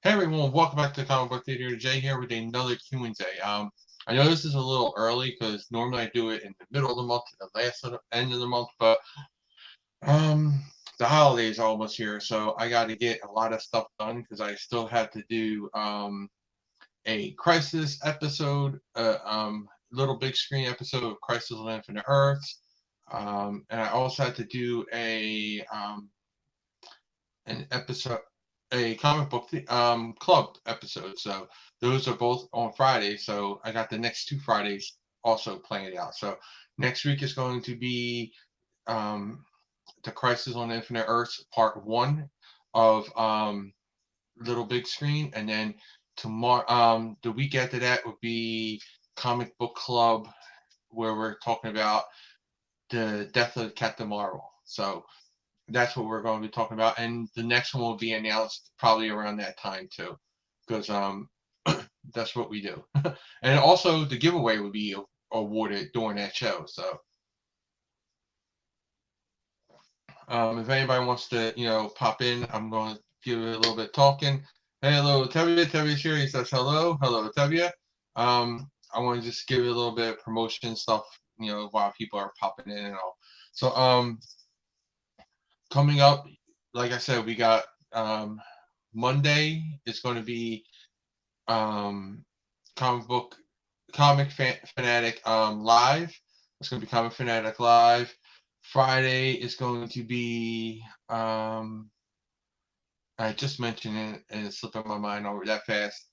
Hey everyone, welcome back to the Comic Book Theater. Jay here with another Q&A. I know this is a little early because normally I do it in the middle of the month, the last of the end of the month, but the holidays are almost here, so I got to get a lot of stuff done because I still have to do a Crisis episode, little big screen episode of Crisis on Infinite Earths, and I also had to do an episode, a comic book club episode. So those are both on Friday. So I got the next 2 Fridays also playing it out. So next week is going to be um, the Crisis on Infinite Earths Part One of Little Big Screen, and then tomorrow, the week after that would be Comic Book Club, where we're talking about the death of Captain Marvel. So that's what we're going to be talking about, and the next one will be announced probably around that time too, because that's what we do. And also the giveaway will be awarded during that show. So if anybody wants to, pop in, I'm going to give it a little bit talking. Hey, hello, Tevye. Tevye's here. He says hello. Hello, Tevye. I want to just give you a little bit of promotion stuff, while people are popping in and all. So coming up, like I said, we got Monday is going to be um, comic book Phanatic live. It's going to be Comic Phanatic live. Friday is going to be I just mentioned it and it's slipping my mind over that fast.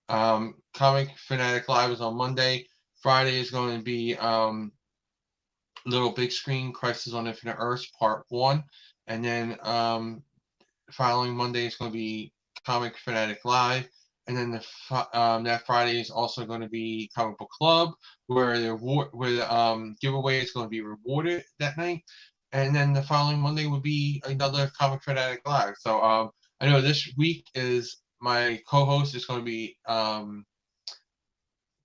Comic Phanatic live is on Monday. Friday is going to be Little Big Screen Crisis on Infinite Earths Part 1, and then following Monday is going to be Comic Phanatic Live, and then that Friday is also going to be Comic Book Club, where the giveaway is going to be rewarded that night, and then the following Monday will be another Comic Phanatic Live. So I know this week is my co-host is going to be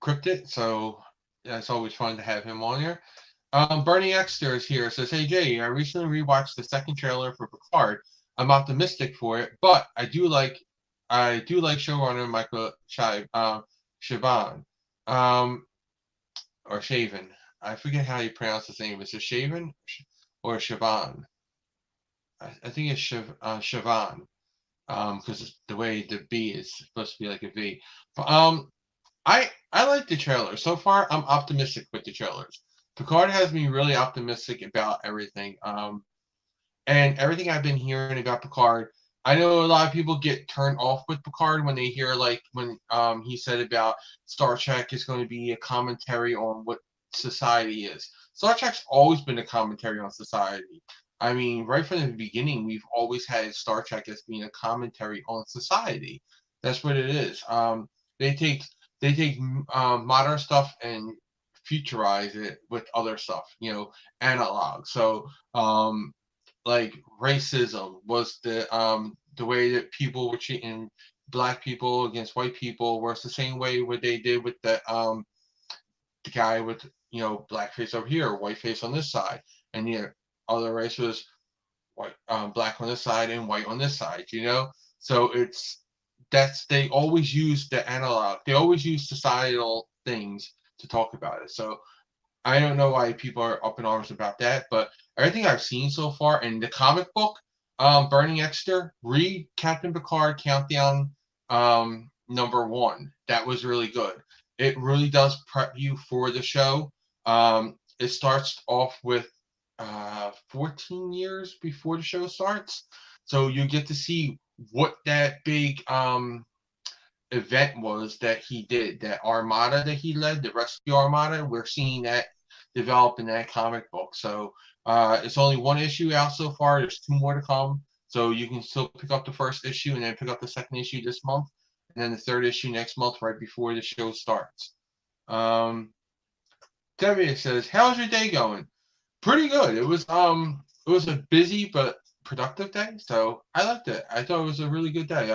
Cryptid, so yeah, it's always fun to have him on here. Bernie Exter is here. Says, "Hey Jay, I recently rewatched the second trailer for Picard. I'm optimistic for it, but I do like showrunner Michael Chabon, um, or Shaven. I forget how you pronounce his name. Is it Shaven or Chabon? I think it's Chavon, because the way the B is supposed to be like a V. But, I like the trailer so far. I'm optimistic with the trailers. Picard has me really optimistic about everything. And everything I've been hearing about Picard, I know a lot of people get turned off with Picard when they hear like when he said about Star Trek is going to be a commentary on what society is. Star Trek's always been a commentary on society. I mean, right from the beginning, we've always had Star Trek as being a commentary on society. That's what it is. They take they take modern stuff and futurize it with other stuff, analog. So like racism was the way that people were treating black people against white people was the same way what they did with the guy with black face over here, white face on this side, and other race was white, black on this side and white on this side. So they always use the analog. They always use societal things to talk about it. So I don't know why people are up in arms about that, but everything I've seen so far in the comic book, Burning Exeter, read Captain Picard Countdown #1. That was really good. It really does prep you for the show. It starts off with 14 years before the show starts, so you get to see what that big event was that he did, that armada that he led, the rescue armada. We're seeing that develop in that comic book. So it's only one issue out so far. There's two more to come. So you can still pick up the first issue and then pick up the second issue this month, and then the third issue next month, right before the show starts. Debbie says, "How's your day going?" Pretty good. It was a busy but productive day, so I liked it. I thought it was a really good day.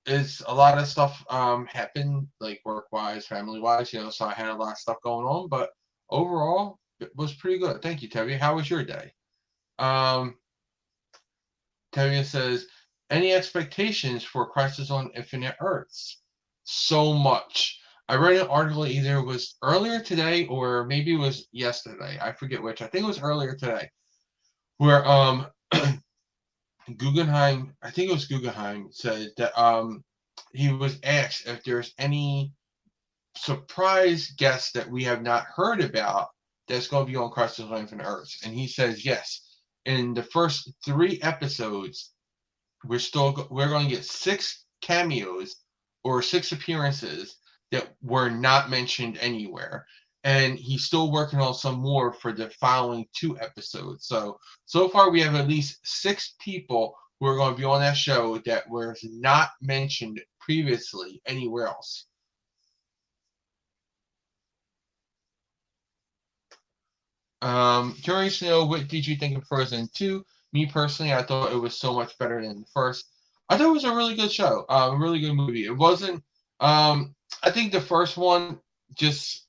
It's a lot of stuff happened, like work wise, family wise, so I had a lot of stuff going on, but overall it was pretty good. Thank you, Tevye. How was your day? um Tevye says, any expectations for Crisis on Infinite Earths? So much. I read an article, either it was earlier today or maybe it was yesterday. I forget which. I think it was earlier today, where Guggenheim, I think it was Guggenheim, said that he was asked if there's any surprise guest that we have not heard about that's going to be on Crisis on Infinite Earths, and he says yes. In the first 3 episodes, we're going to get 6 cameos or 6 appearances that were not mentioned anywhere, and he's still working on some more for the following 2 episodes. So far we have at least 6 people who are going to be on that show that was not mentioned previously anywhere else. Curious to know, what did you think of Frozen 2? Me personally, I thought it was so much better than the first. I thought it was a really good show, a really good movie. It wasn't. I think the first one just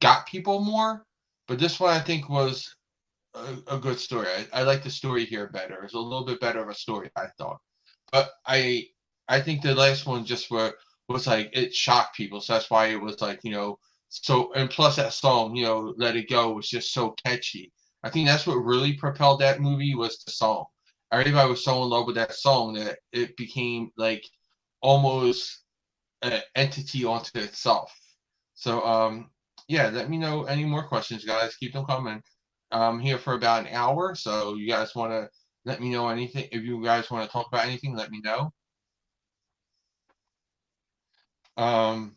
got people more, but this one I think was a good story. I like the story here better. It's a little bit better of a story, I thought. But I think the last one just was like, it shocked people, so that's why it was like, so, and plus that song, Let It Go, was just so catchy. I think that's what really propelled that movie, was the song. Everybody was so in love with that song that it became like almost an entity onto itself. So yeah, let me know any more questions, guys. Keep them coming. I'm here for about an hour, so you guys want to let me know anything. If you guys want to talk about anything, let me know. Um,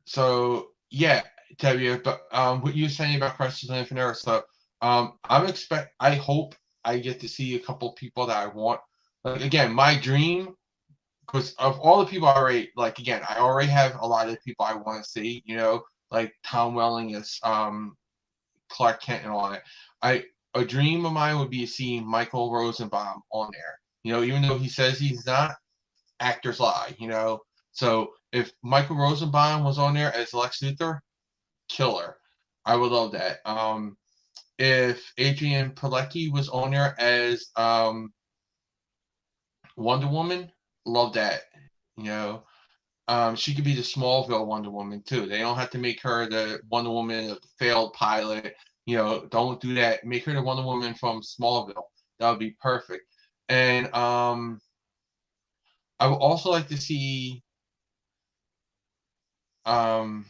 so yeah, Tevye, but what you were saying about Crisis on Infinite Earths, so I hope I get to see a couple people that I want. Like, again, my dream, because of all the people I already, like, again, I already have a lot of people I want to see, like Tom Welling as Clark Kent and all that. A dream of mine would be seeing Michael Rosenbaum on there. Even though he says he's not, actors lie. So if Michael Rosenbaum was on there as Lex Luthor, killer. I would love that. If Adrian Palicki was on there as Wonder Woman, love that. She could be the Smallville Wonder Woman too. They don't have to make her the Wonder Woman of the failed pilot. Don't do that. Make her the Wonder Woman from Smallville. That would be perfect. And I would also like to see oh,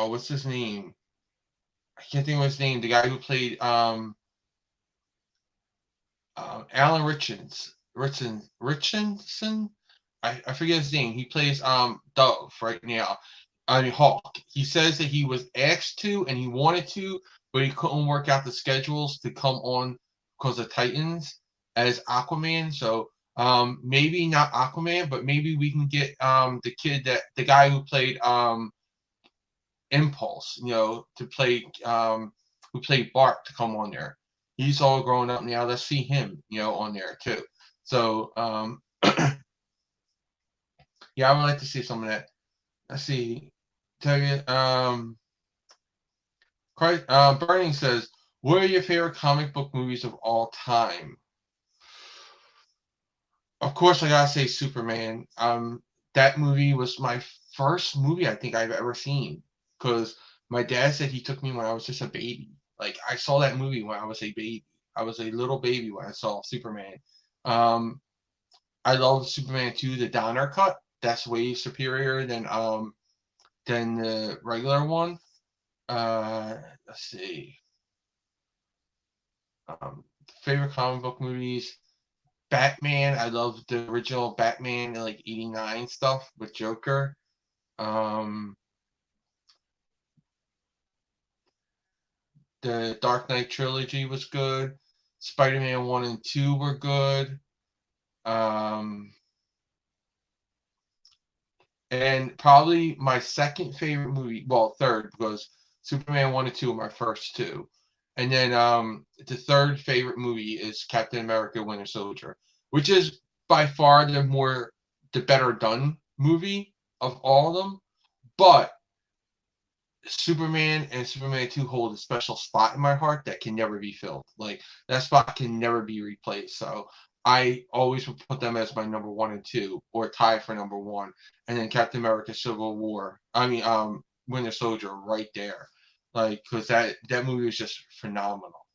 what's his name? I can't think of his name. The guy who played Alan Richardson. I forget his name. He plays Dove right now. I mean Hawk. He says that he was asked to and he wanted to, but he couldn't work out the schedules to come on because of Titans as Aquaman. So maybe not Aquaman, but maybe we can get the guy who played Impulse, to play who played Bart, to come on there. He's all grown up now. Let's see him, on there too. So yeah, I would like to see some of that. Let's see. Tell you, Burning says, "What are your favorite comic book movies of all time?" Of course, I gotta say Superman. That movie was my first movie I think I've ever seen, because my dad said he took me when I was just a baby. Like, I saw that movie when I was a baby. I was a little baby when I saw Superman. I love Superman 2, the Donner cut. That's way superior than the regular one. Let's see. Favorite comic book movies. Batman. I love the original Batman, like '89 stuff with Joker. Um, the Dark Knight trilogy was good. Spider-Man 1 and 2 were good. And probably my second favorite movie, well, third, because Superman 1 and 2 are my first two. And then the third favorite movie is Captain America Winter Soldier, which is by far the better done movie of all of them. But Superman and Superman 2 hold a special spot in my heart that can never be filled. Like, that spot can never be replaced. So I always would put them as my number 1 and 2, or tie for number 1, and then Captain America: Civil War. I mean, Winter Soldier right there, like, because that movie was just phenomenal.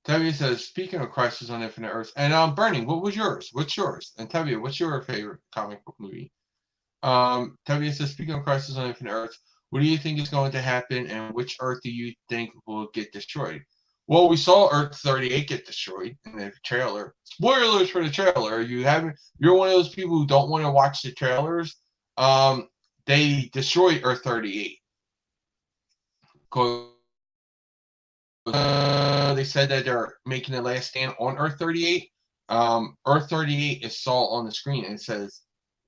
Tevye says, speaking of Crisis on Infinite Earths, and Bernie, what was yours? What's yours? And Tevye, what's your favorite comic book movie? Tevye says, speaking of Crisis on Infinite Earths, what do you think is going to happen, and which Earth do you think will get destroyed? Well, we saw Earth 38 get destroyed in the trailer. Spoilers for the trailer. You're one of those people who don't want to watch the trailers. They destroyed Earth 38. They said that they're making the last stand on Earth 38. Earth 38 is saw on the screen, and it says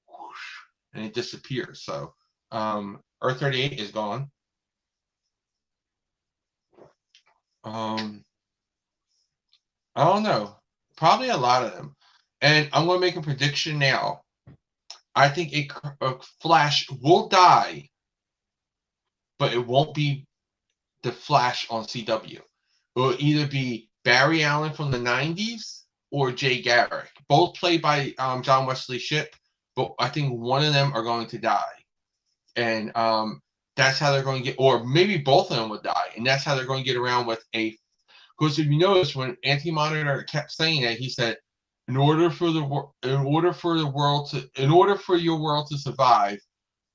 whoosh, and it disappears. So Earth 38 is gone. I don't know. Probably a lot of them. And I'm going to make a prediction now. I think a Flash will die, but it won't be the Flash on CW. It will either be Barry Allen from the 90s or Jay Garrick. Both played by John Wesley Shipp, but I think one of them are going to die. And that's how they're going to get, or maybe both of them would die, and that's how they're going to get around with a. Because if you notice, when Anti-Monitor kept saying that, he said, in order for your world to survive,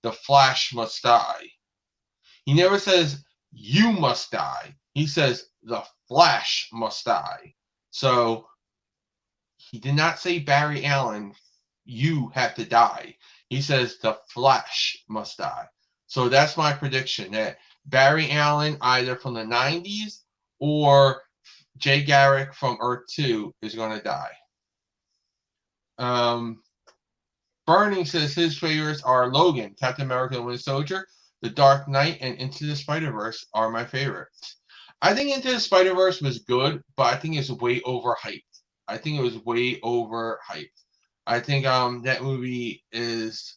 the Flash must die. He never says you must die. He says the Flash must die. So he did not say, Barry Allen, you have to die. He says the Flash must die. So that's my prediction, that Barry Allen, either from the 90s or Jay Garrick from Earth 2, is going to die. Bernie says his favorites are Logan, Captain America and Winter Soldier, The Dark Knight, and Into the Spider-Verse are my favorites. I think Into the Spider-Verse was good, but I think it's way overhyped. I think that movie is,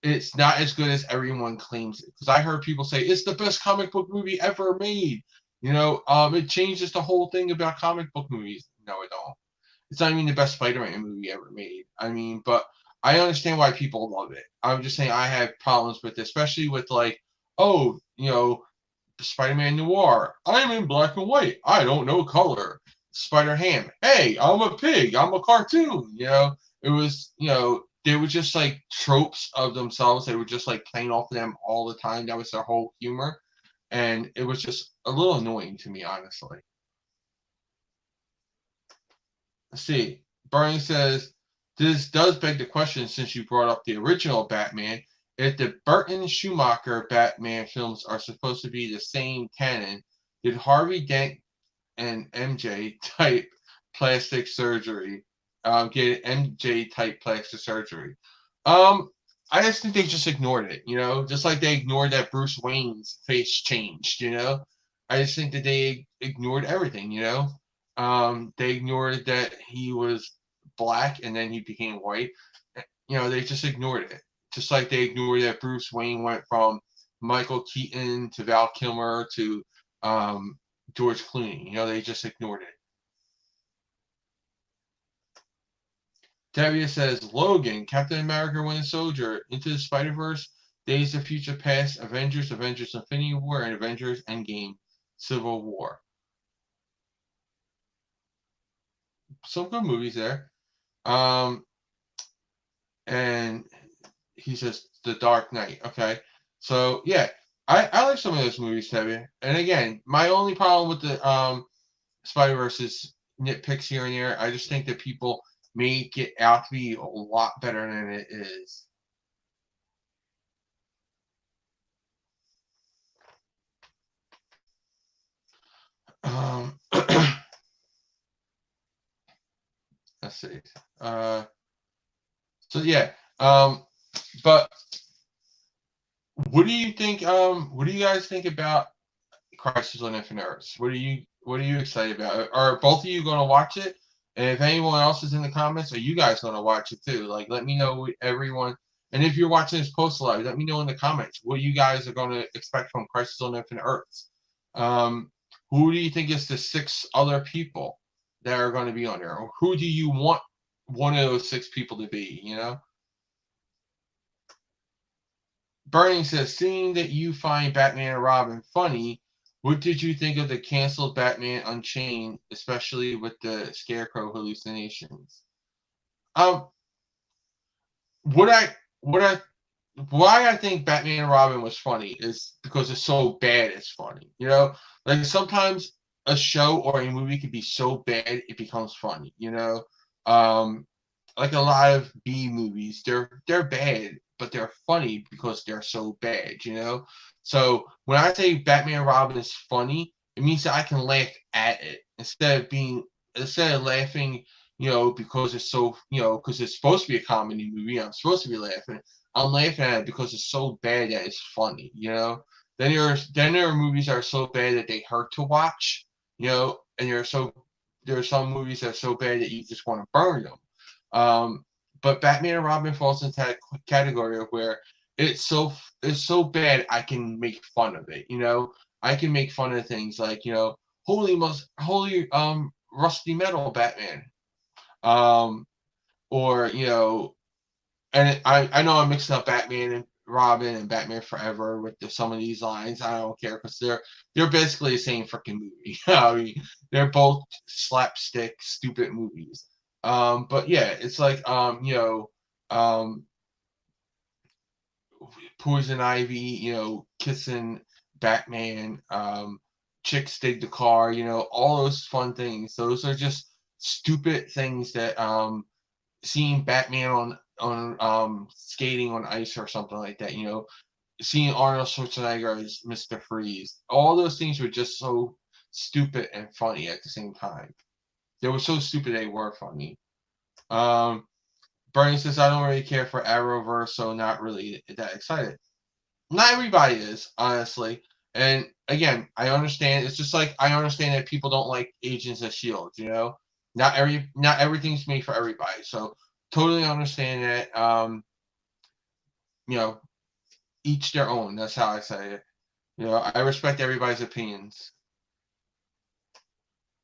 it's not as good as everyone claims it. Because I heard people say it's the best comic book movie ever made. It changes the whole thing about comic book movies. No, it don't. It's not even the best Spider-Man movie ever made. I mean, but I understand why people love it. I'm just saying I have problems with it, especially with Spider-Man Noir. I'm in black and white. I don't know color. Spider-Ham. Hey, I'm a pig. I'm a cartoon. It was, they were just like tropes of themselves. They were just like playing off of them all the time. That was their whole humor. And it was just a little annoying to me, honestly. Let's see. Bernie says, this does beg the question, since you brought up the original Batman, if the Burton-Schumacher Batman films are supposed to be the same canon, did Harvey Dent and MJ type plastic surgery get MJ type plastic surgery? I just think they just ignored it, just like they ignored that Bruce Wayne's face changed, I just think that they ignored everything, they ignored that he was black and then he became white. They just ignored it. Just like they ignored that Bruce Wayne went from Michael Keaton to Val Kilmer to George Clooney. They just ignored it. Tavia says, Logan, Captain America, Winter Soldier, Into the Spider-Verse, Days of Future Past, Avengers, Avengers Infinity War, and Avengers Endgame, Civil War. Some good movies there. And he says The Dark Knight. Okay. So yeah, I like some of those movies, Tevye. And again, my only problem with the Spider-Verse is nitpicks here and there. I just think that people make it out to be a lot better than it is. Let's see. So yeah. But what do you think? What do you guys think about Crisis on Infinite Earths? What are you excited about? Are both of you going to watch it? And if anyone else is in the comments, are you guys going to watch it too? Like, let me know, everyone. And if you're watching this post live, let me know in the comments what you guys are going to expect from Crisis on Infinite Earths. Who do you think is the 6 other people that are going to be on there? Or who do you want one of those 6 people to be, you know? Burning says, seeing that you find Batman and Robin funny, what did you think of the canceled Batman Unchained, especially with the Scarecrow hallucinations? Um, what I what I why I think Batman and Robin was funny is because it's so bad it's funny. You know, like sometimes a show or a movie can be so bad it becomes funny. You know, um, like a lot of B movies, they're bad, but they're funny because they're so bad. You know, so when I say Batman and Robin is funny, it means that I can laugh at it instead of laughing. You know, because it's so, you know, because it's supposed to be a comedy movie, I'm supposed to be laughing. I'm laughing at it because it's so bad that it's funny, you know. Then there are movies that are so bad that they hurt to watch, you know, and there are some movies that are so bad that you just want to burn them. But Batman and Robin falls into that category of where it's so bad I can make fun of it, you know. I can make fun of things like, you know, holy rusty metal Batman, um, or you know, and I know I'm mixing up Batman and Robin and Batman Forever with some of these lines. I don't care because they're basically the same freaking movie. I mean, they're both slapstick, stupid movies. But yeah, it's like you know, um, Poison Ivy, you know, kissing Batman, chicks dig the car, you know, all those fun things. Those are just stupid things that seeing Batman on skating on ice or something like that, you know, seeing Arnold Schwarzenegger as Mr. Freeze, all those things were just so stupid and funny at the same time. They were so stupid they were funny. Um, Bernie says I don't really care for Arrowverse, so not really that excited. Not everybody is, honestly. And again, I understand. It's just like I understand that people don't like Agents of Shield. You know, not everything's made for everybody. So totally understand that. You know, each their own. That's how I say it. You know, I respect everybody's opinions.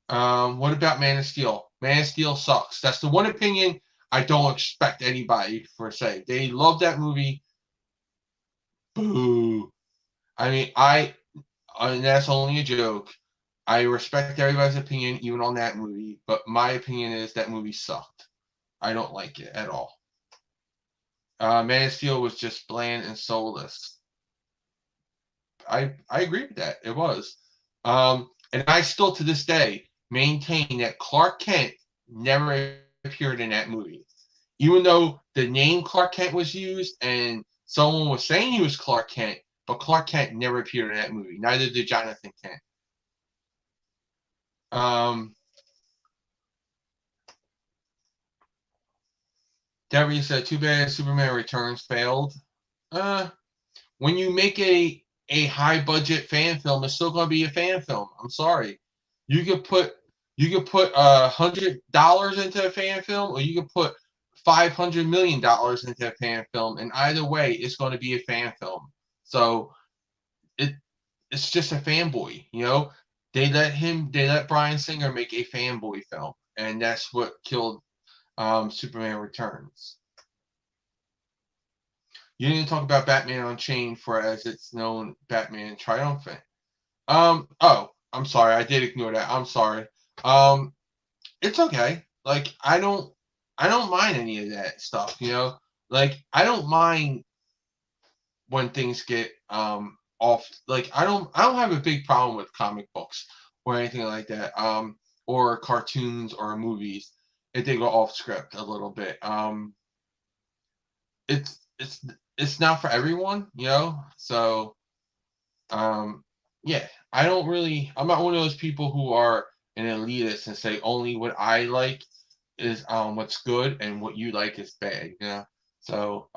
What about Man of Steel? Man of Steel sucks. That's the one opinion I don't expect anybody for say. They love that movie. Boo. I mean, and that's only a joke. I respect everybody's opinion, even on that movie, but my opinion is that movie sucked. I don't like it at all. Man of Steel was just bland and soulless. I agree with that. It was. And I still to this day maintain that Clark Kent never appeared in that movie. Even though the name Clark Kent was used and someone was saying he was Clark Kent, but Clark Kent never appeared in that movie. Neither did Jonathan Kent. Debbie said, "Too bad Superman Returns failed." Uh, when you make a high budget fan film, it's still going to be a fan film. I'm sorry. You could put $100 into a fan film, or you could put $500 million into a fan film, and either way, it's going to be a fan film. So it it's just a fanboy, you know. They let Bryan Singer make a fanboy film, and that's what killed Superman Returns. You didn't talk about Batman Unchained for as it's known Batman Triumphant. Oh, I'm sorry, I did ignore that. I'm sorry. Um, it's okay. Like I don't mind any of that stuff, you know? Like I don't mind when things get off, like I don't have a big problem with comic books or anything like that. Or cartoons or movies if they go off script a little bit. It's it's not for everyone, you know. So yeah, I'm not one of those people who are an elitist and say only what I like is what's good and what you like is bad, you know. So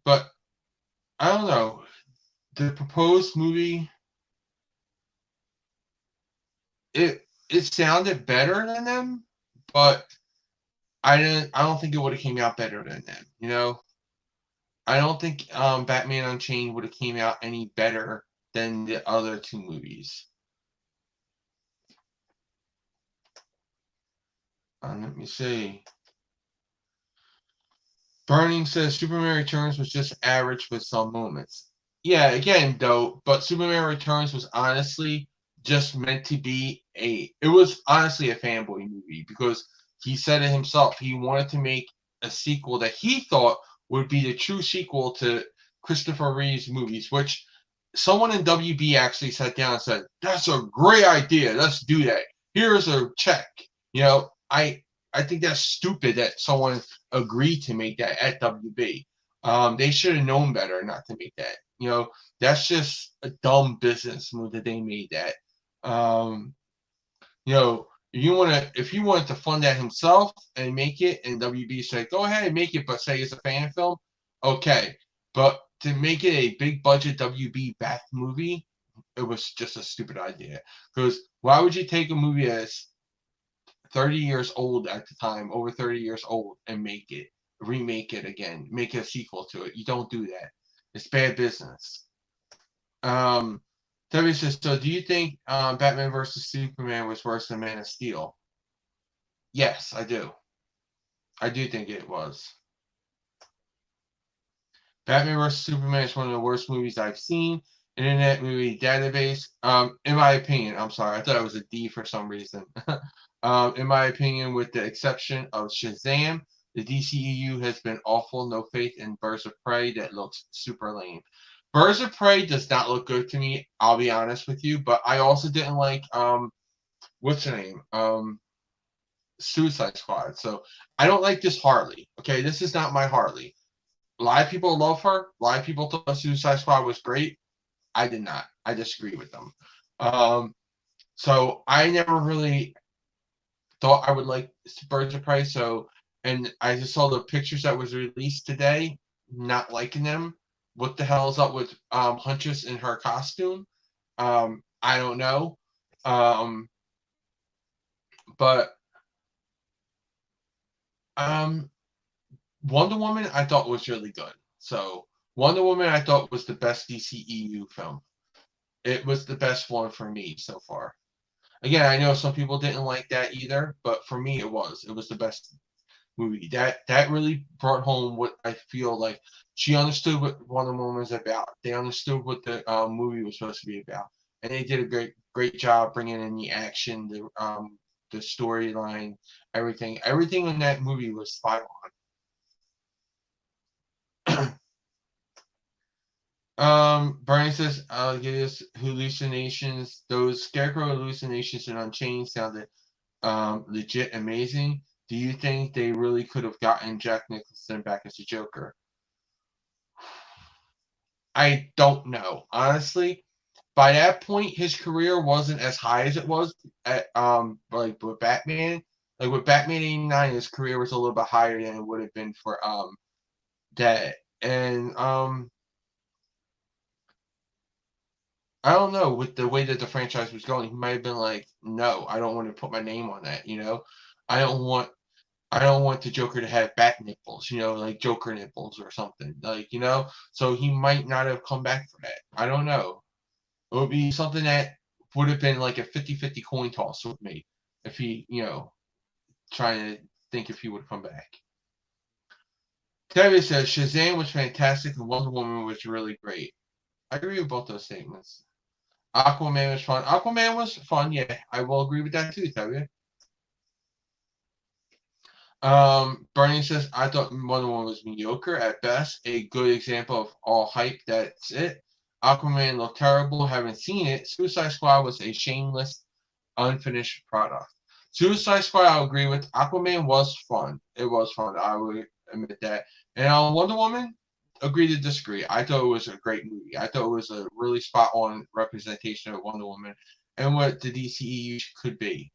but I don't know. The proposed movie, it sounded better than them, but I don't think it would have came out better than them. You know, I don't think Batman Unchained would have came out any better than the other two movies. Let me see. Burning says Superman Returns was just average with some moments. Yeah, again though, but Superman Returns was honestly just meant to be it was honestly a fanboy movie because he said it himself. He wanted to make a sequel that he thought would be the true sequel to Christopher Reeve's movies, which someone in WB actually sat down and said, "That's a great idea. Let's do that. Here's a check." You know, I think that's stupid that someone agreed to make that at WB. They should have known better not to make that. You know, that's just a dumb business move that they made that. Um, you know, if you wanted to fund that himself and make it, and WB said, go ahead and make it, but say it's a fan film, okay. But to make it a big budget WB Bat movie, it was just a stupid idea. Because why would you take a movie that's 30 years old at the time, over 30 years old, and remake it again, make a sequel to it? You don't do that. It's bad business. Debbie says, so do you think Batman versus Superman was worse than Man of Steel? Yes, I do. I do think it was. Batman vs. Superman is one of the worst movies I've seen. Internet Movie Database. In my opinion, I'm sorry, I thought it was a D for some reason. In my opinion, with the exception of Shazam, the DCEU has been awful. No faith in Birds of Prey. That looks super lame. Birds of Prey does not look good to me. I'll be honest with you, but I also didn't like what's her name? Suicide Squad. So I don't like this Harley. Okay, this is not my Harley. A lot of people love her. A lot of people thought Suicide Squad was great. I did not. I disagree with them. So I never really thought I would like Birds of Prey. So, and I just saw the pictures that was released today. Not liking them. What the hell is up with Huntress in her costume? I don't know. But um, Wonder Woman I thought was really good. So Wonder Woman I thought was the best DCEU film. It was the best one for me so far. Again, I know some people didn't like that either, but for me it was. It was the best movie. That really brought home what I feel like she understood what Wonder Woman was about. They understood what the movie was supposed to be about, and they did a great job bringing in the action, the storyline, everything. Everything in that movie was spot on. Bernie says, Gideon's hallucinations, those scarecrow hallucinations in Unchained sounded legit amazing. Do you think they really could have gotten Jack Nicholson back as a Joker? I don't know. Honestly, by that point, his career wasn't as high as it was at like with Batman. Like with Batman '89, his career was a little bit higher than it would have been for that. And I don't know, with the way that the franchise was going, he might have been like, no, I don't want to put my name on that, you know. I don't want I don't want the Joker to have bat nipples, you know, like Joker nipples or something. Like, you know, so he might not have come back for that. I don't know. It would be something that would have been like a 50-50 coin toss with me if he, you know, trying to think if he would come back. Terry says Shazam was fantastic and Wonder Woman was really great. I agree with both those statements. Aquaman was fun. Aquaman was fun, yeah. I will agree with that too, Terry. Bernie says, I thought Wonder Woman was mediocre at best. A good example of all hype, that's it. Aquaman looked terrible. Haven't seen it. Suicide Squad was a shameless, unfinished product. Suicide Squad, I'll agree with. Aquaman was fun. It was fun. I would admit that. And on Wonder Woman, agree to disagree. I thought it was a great movie. I thought it was a really spot on representation of Wonder Woman and what the DCEU could be.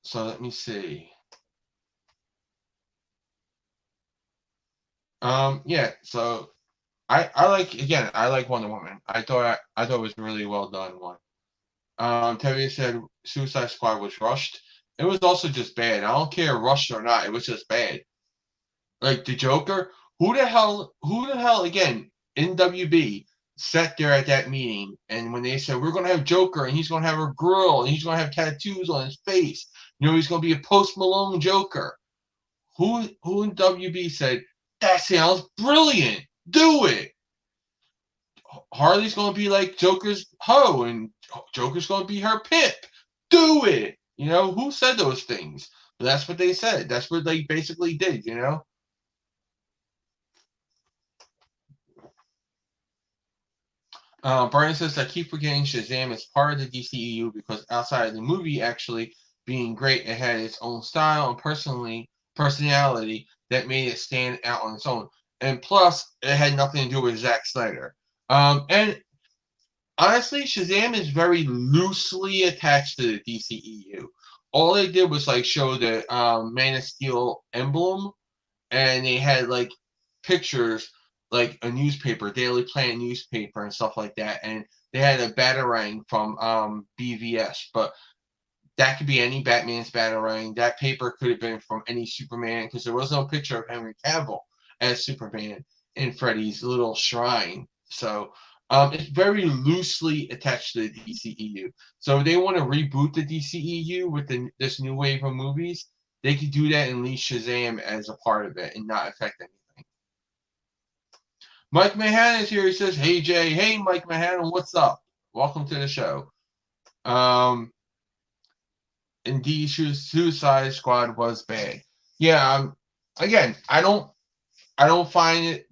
So let me see. Yeah, so I like, again, I like Wonder Woman. I thought it was a really well done one. Terry said Suicide Squad was rushed. It was also just bad. I don't care rushed or not. It was just bad. Like the Joker, who the hell again in WB sat there at that meeting, and when they said we're gonna have Joker and he's gonna have a grill and he's gonna have tattoos on his face, he's gonna be a Post Malone Joker. Who in WB said that sounds brilliant? Do it. Harley's gonna be like Joker's hoe, and Joker's gonna be her pimp. Do it. Who said those things? But that's what they said. That's what they basically did. Brian says, I keep forgetting Shazam is part of the DCEU because outside of the movie actually being great, it had its own style and personality that made it stand out on its own. And plus, it had nothing to do with Zack Snyder. And honestly, Shazam is very loosely attached to the DCEU. All they did was show the Man of Steel emblem, and they had pictures, like a newspaper, Daily Planet newspaper, and stuff like that. And they had a Batarang from BVS, but that could be any Batman's Batarang. That paper could have been from any Superman, because there was no picture of Henry Cavill as Superman in Freddy's little shrine. So it's very loosely attached to the DCEU. So if they want to reboot the DCEU with this new wave of movies, they could do that and leave Shazam as a part of it and not affect anything. Mike Mahan is here. He says, hey, Jay. Hey, Mike Mahan, what's up? Welcome to the show. Indeed, Suicide Squad was bad. Yeah, again, I don't find it,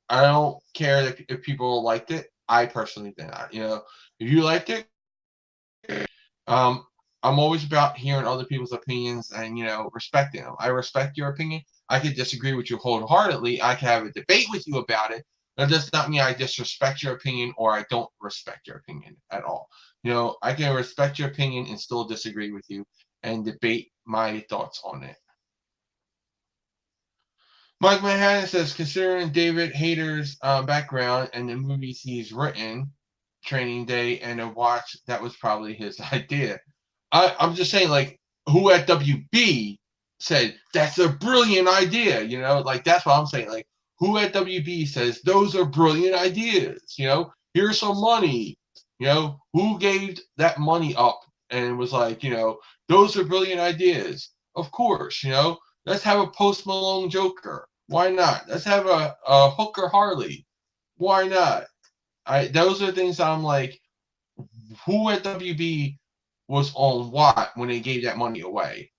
I don't care if people liked it. I personally did not. If you liked it, I'm always about hearing other people's opinions and, respecting them. I respect your opinion. I could disagree with you wholeheartedly. I could have a debate with you about it. That does not mean I disrespect your opinion or I don't respect your opinion at all. I can respect your opinion and still disagree with you and debate my thoughts on it. Mike Manhattan says, considering David Hayter's background and the movies he's written, Training Day and a Watch, that was probably his idea. I'm just saying, who at WB said, that's a brilliant idea, that's what I'm saying. Who at WB says, those are brilliant ideas, here's some money, who gave that money up and was like, those are brilliant ideas. Of course, let's have a Post Malone Joker. Why not? Let's have a Hooker Harley. Why not? Those are things I'm like, who at WB was on what when they gave that money away?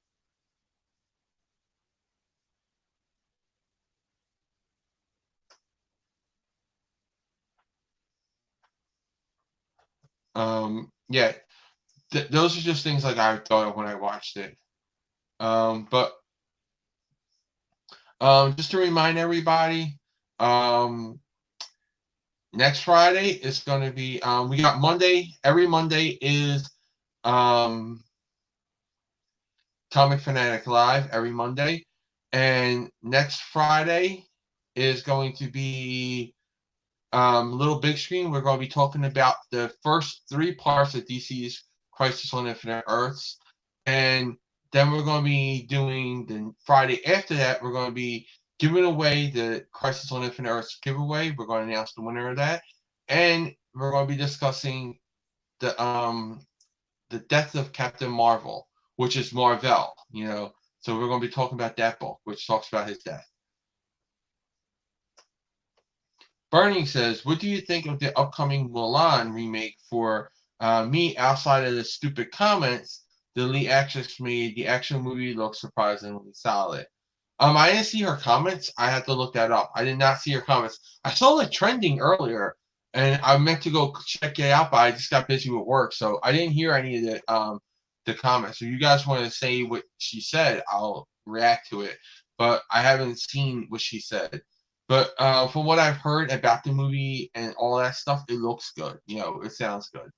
Yeah, those are just things I thought of when I watched it. But just to remind everybody, next Friday is going to be, we got Monday. Every Monday is Comic Phanatic Live every Monday. And next Friday is going to be Little Big Screen. We're going to be talking about the first 3 parts of DC's Crisis on Infinite Earths. And then we're going to be doing the Friday after that, we're going to be giving away the Crisis on Infinite Earths giveaway. We're going to announce the winner of that. And we're going to be discussing the death of Captain Marvel, which is Marvel, So we're going to be talking about that book, which talks about his death. Bernie says, what do you think of the upcoming Mulan remake? For me, outside of the stupid comments, the lead actress made the action movie look surprisingly solid. I didn't see her comments. I had to look that up. I did not see her comments. I saw it trending earlier, and I meant to go check it out, but I just got busy with work, so I didn't hear any of the comments. So you guys want to say what she said, I'll react to it. But I haven't seen what she said. But from what I've heard about the movie and all that stuff, it looks good. It sounds good.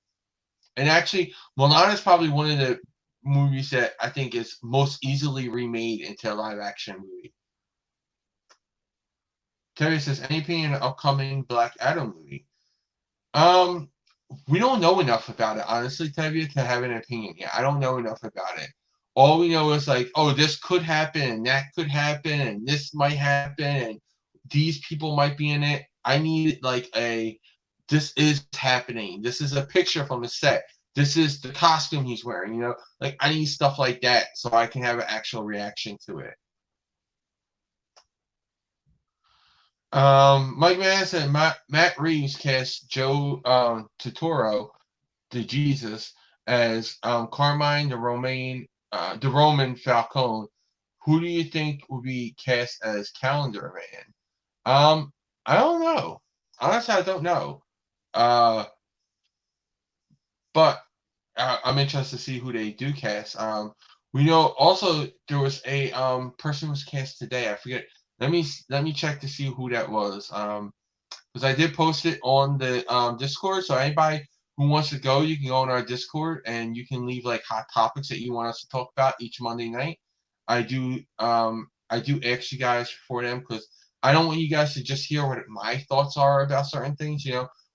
And actually, Mulan is probably one of the movies that I think is most easily remade into a live action movie. Terry says, any opinion on the upcoming Black Adam movie? We don't know enough about it, honestly, Tevye, to have an opinion yet. I don't know enough about it. All we know is like, oh, this could happen, and that could happen, and this might happen, and these people might be in it. I need like this is happening. This is a picture from the set. This is the costume he's wearing. Like I need stuff like that so I can have an actual reaction to it. Mike Mann said Matt Reeves cast Joe Turturro, the Jesus, as Carmine the Roman Falcone. Who do you think will be cast as Calendar Man? I don't know. Honestly, I don't know. But I'm interested to see who they do cast. We know also there was a person who was cast today. I forget. Let me check to see who that was. Because I did post it on the Discord. So anybody who wants to go, you can go on our Discord and you can leave like hot topics that you want us to talk about each Monday night. I do ask you guys for them because I don't want you guys to just hear what my thoughts are about certain things.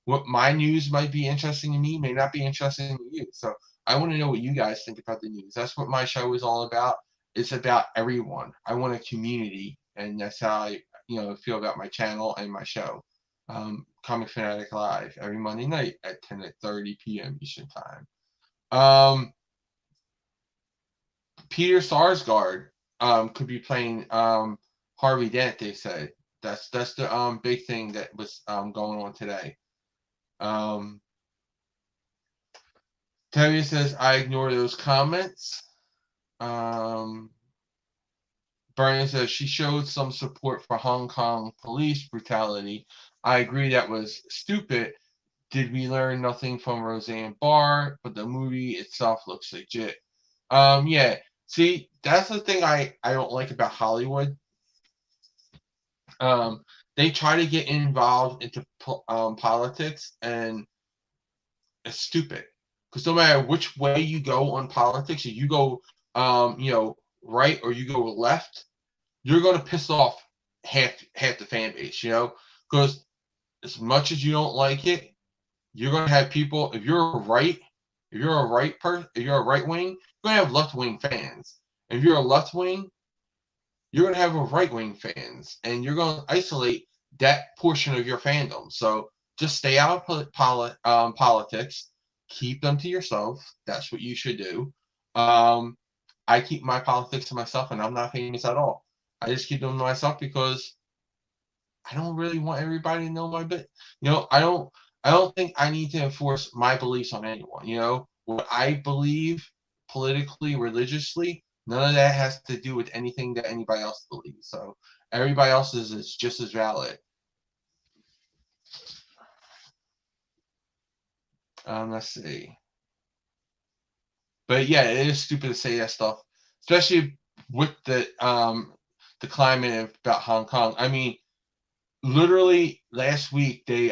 What my news might be interesting to me may not be interesting to you. So I want to know what you guys think about the news. That's what my show is all about. It's about everyone. I want a community, and that's how I feel about my channel and my show. Comic Phanatic Live every Monday night at 10:30 p.m. Eastern Time. Peter Sarsgaard could be playing Harvey Dent. They said that's the big thing that was going on today. Terry says I ignore those comments. Bernie says she showed some support for Hong Kong police brutality. I agree that was stupid. Did we learn nothing from Roseanne Barr? But the movie itself looks legit. Yeah. See, that's the thing I don't like about Hollywood. They try to get involved into politics, and it's stupid. Because no matter which way you go on politics, if you go, right or you go left, you're going to piss off half the fan base. Because as much as you don't like it, you're going to have people. If you're a right wing, you're going to have left wing fans. If you're a left wing, you're going to have a right wing fans, and you're going to isolate that portion of your fandom. So just stay out of politics. Keep them to yourself. That's what you should do. I keep my politics to myself, and I'm not famous at all. I just keep them to myself because I don't really want everybody to know my bit. I don't think I need to enforce my beliefs on anyone. What I believe politically, religiously, none of that has to do with anything that anybody else believes. So everybody else's is just as valid. Let's see. But yeah, it is stupid to say that stuff, especially with the climate about Hong Kong. I mean, literally last week they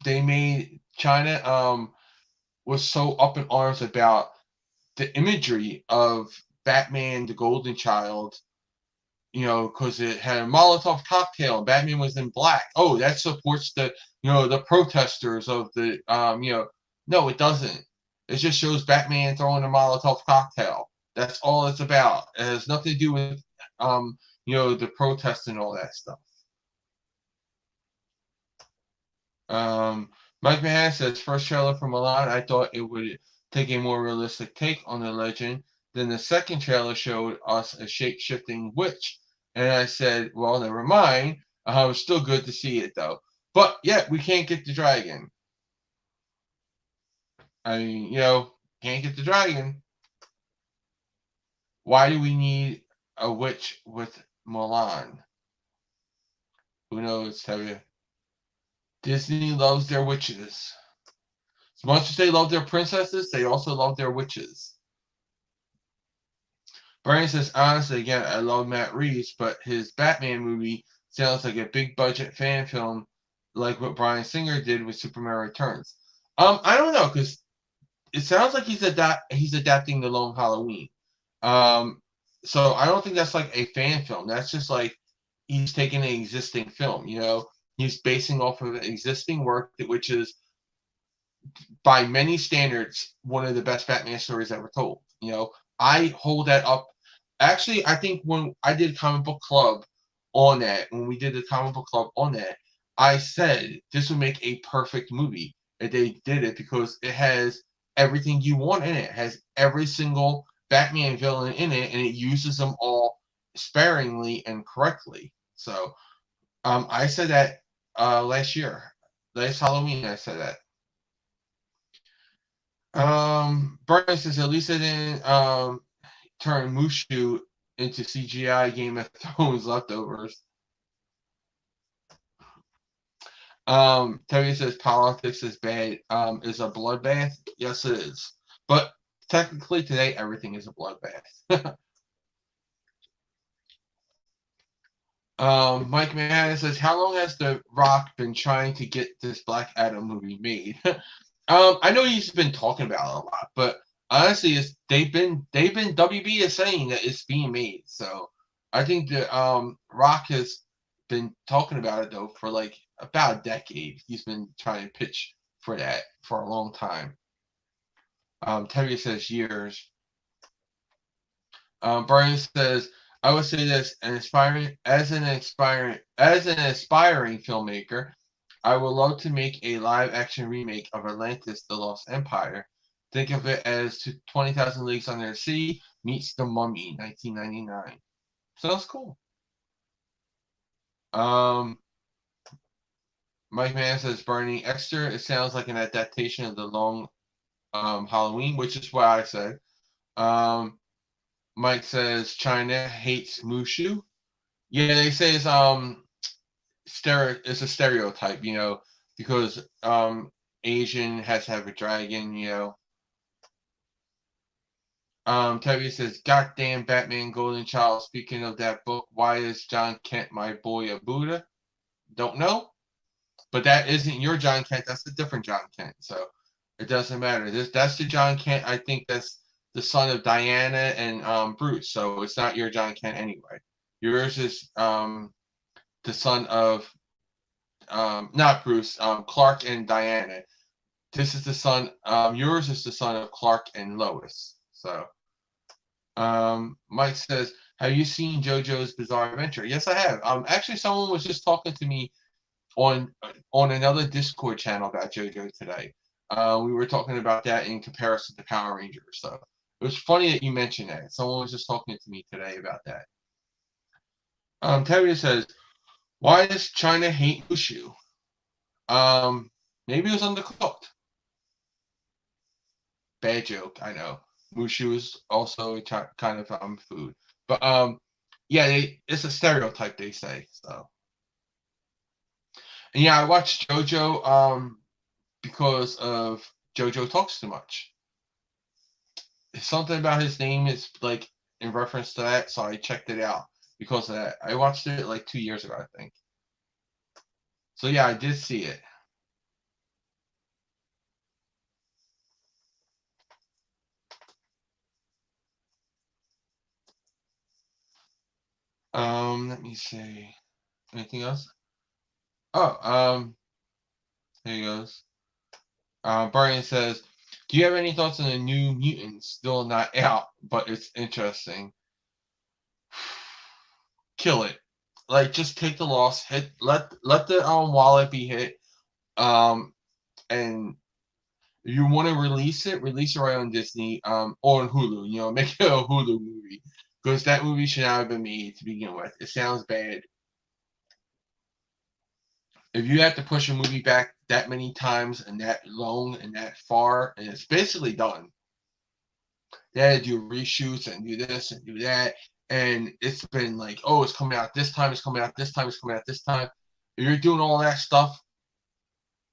made China was so up in arms about the imagery of Batman the Golden Child, because it had a Molotov cocktail and Batman was in black. Oh, that supports the protesters of the no, it doesn't. It just shows Batman throwing a Molotov cocktail. That's all it's about. It has nothing to do with the protests and all that stuff. Mike Mahan says, first trailer for Milan, I thought it would take a more realistic take on the legend. Then the second trailer showed us a shape-shifting witch. And I said, well, never mind. It's still good to see it, though. But, yeah, we can't get the dragon. I mean, can't get the dragon. Why do we need a witch with Milan? Who knows, tell you. Disney loves their witches. As much as they love their princesses, they also love their witches. Brian says, honestly, again, I love Matt Reeves, but his Batman movie sounds like a big budget fan film, like what Bryan Singer did with Superman Returns. I don't know, because it sounds like he's adapting the Long Halloween. So I don't think that's like a fan film. That's just like he's taking an existing film. He's basing off of an existing work, which is by many standards one of the best Batman stories ever told. I hold that up. Actually, I think when I did comic book club on that, when we did the comic book club on that, I said this would make a perfect movie. And they did it because it has everything you want in it. It has every single Batman villain in it, and it uses them all sparingly and correctly. So, I said that last year, last Halloween. I said that. Brian says at least they didn't turn Mushu into CGI Game of Thrones leftovers. Terry says politics is bad. Is a bloodbath? Yes, it is. But technically today everything is a bloodbath. Mike Manhattan says, how long has The Rock been trying to get this Black Adam movie made? I know he's been talking about it a lot, but honestly, they've been WB is saying that it's being made. So I think that Rock has been talking about it though for like about a decade. He's been trying to pitch for that for a long time. Terry says years. Brian says, I would say this: as an aspiring filmmaker, I would love to make a live-action remake of Atlantis: The Lost Empire. Think of it as 20,000 Leagues Under the Sea meets The Mummy, 1999. Sounds cool. Mike Mann says, Barney Exter, it sounds like an adaptation of the long Halloween, which is what I said. Mike says China hates Mushu. Yeah, they say it's it's a stereotype, because Asian has to have a dragon. Terry says, goddamn Batman Golden Child. Speaking of that book, why is John Kent my boy a Buddha? Don't know. But that isn't your John Kent. That's a different John Kent. So it doesn't matter. That's the John Kent. I think that's the son of Diana and Bruce. So it's not your John Kent anyway. Yours is the son of not Bruce, Clark and Diana. This is the son. Yours is the son of Clark and Lois. So, Mike says, "Have you seen JoJo's Bizarre Adventure?" Yes, I have. Actually, someone was just talking to me on another Discord channel about JoJo today. We were talking about that in comparison to Power Rangers. So it was funny that you mentioned that. Someone was just talking to me today about that. Terry says, "Why does China hate Mushu?" Maybe it was undercooked. Bad joke, I know. Mushu is also a kind of food, but yeah, it's a stereotype, they say. So, and yeah, I watched JoJo because of JoJo talks too much. Something about his name is like in reference to that, so I checked it out because of that. I watched it like 2 years ago, I think. So yeah, I did see it. Let me see. Anything else? Oh, here he goes. Brian says, "Do you have any thoughts on the New Mutants? Still not out, but it's interesting. Kill it. Like, just take the loss. Let the wallet be hit. And if you want to release it right on Disney, or on Hulu. Make it a Hulu movie because that movie should not have been made to begin with. It sounds bad. If you have to push a movie back that many times and that long and that far, and it's basically done. They had to do reshoots and do this and do that, and it's been like, oh, it's coming out this time, it's coming out this time, it's coming out this time. If you're doing all that stuff,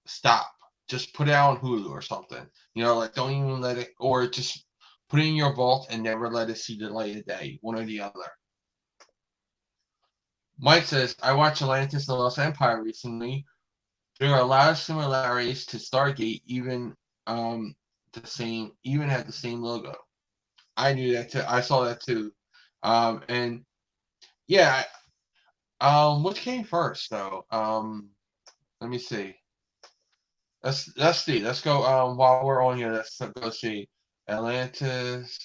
stop. Just put it out on Hulu or something. Like don't even let it, or just put it in your vault and never let it see the light of day. One or the other. Mike says, I watched Atlantis: The Lost Empire recently. There are a lot of similarities to Stargate, even had the same logo. I knew that too. I saw that too. And yeah, What came first though? Let me see. Let's see. Let's go. While we're on here, let's go see Atlantis,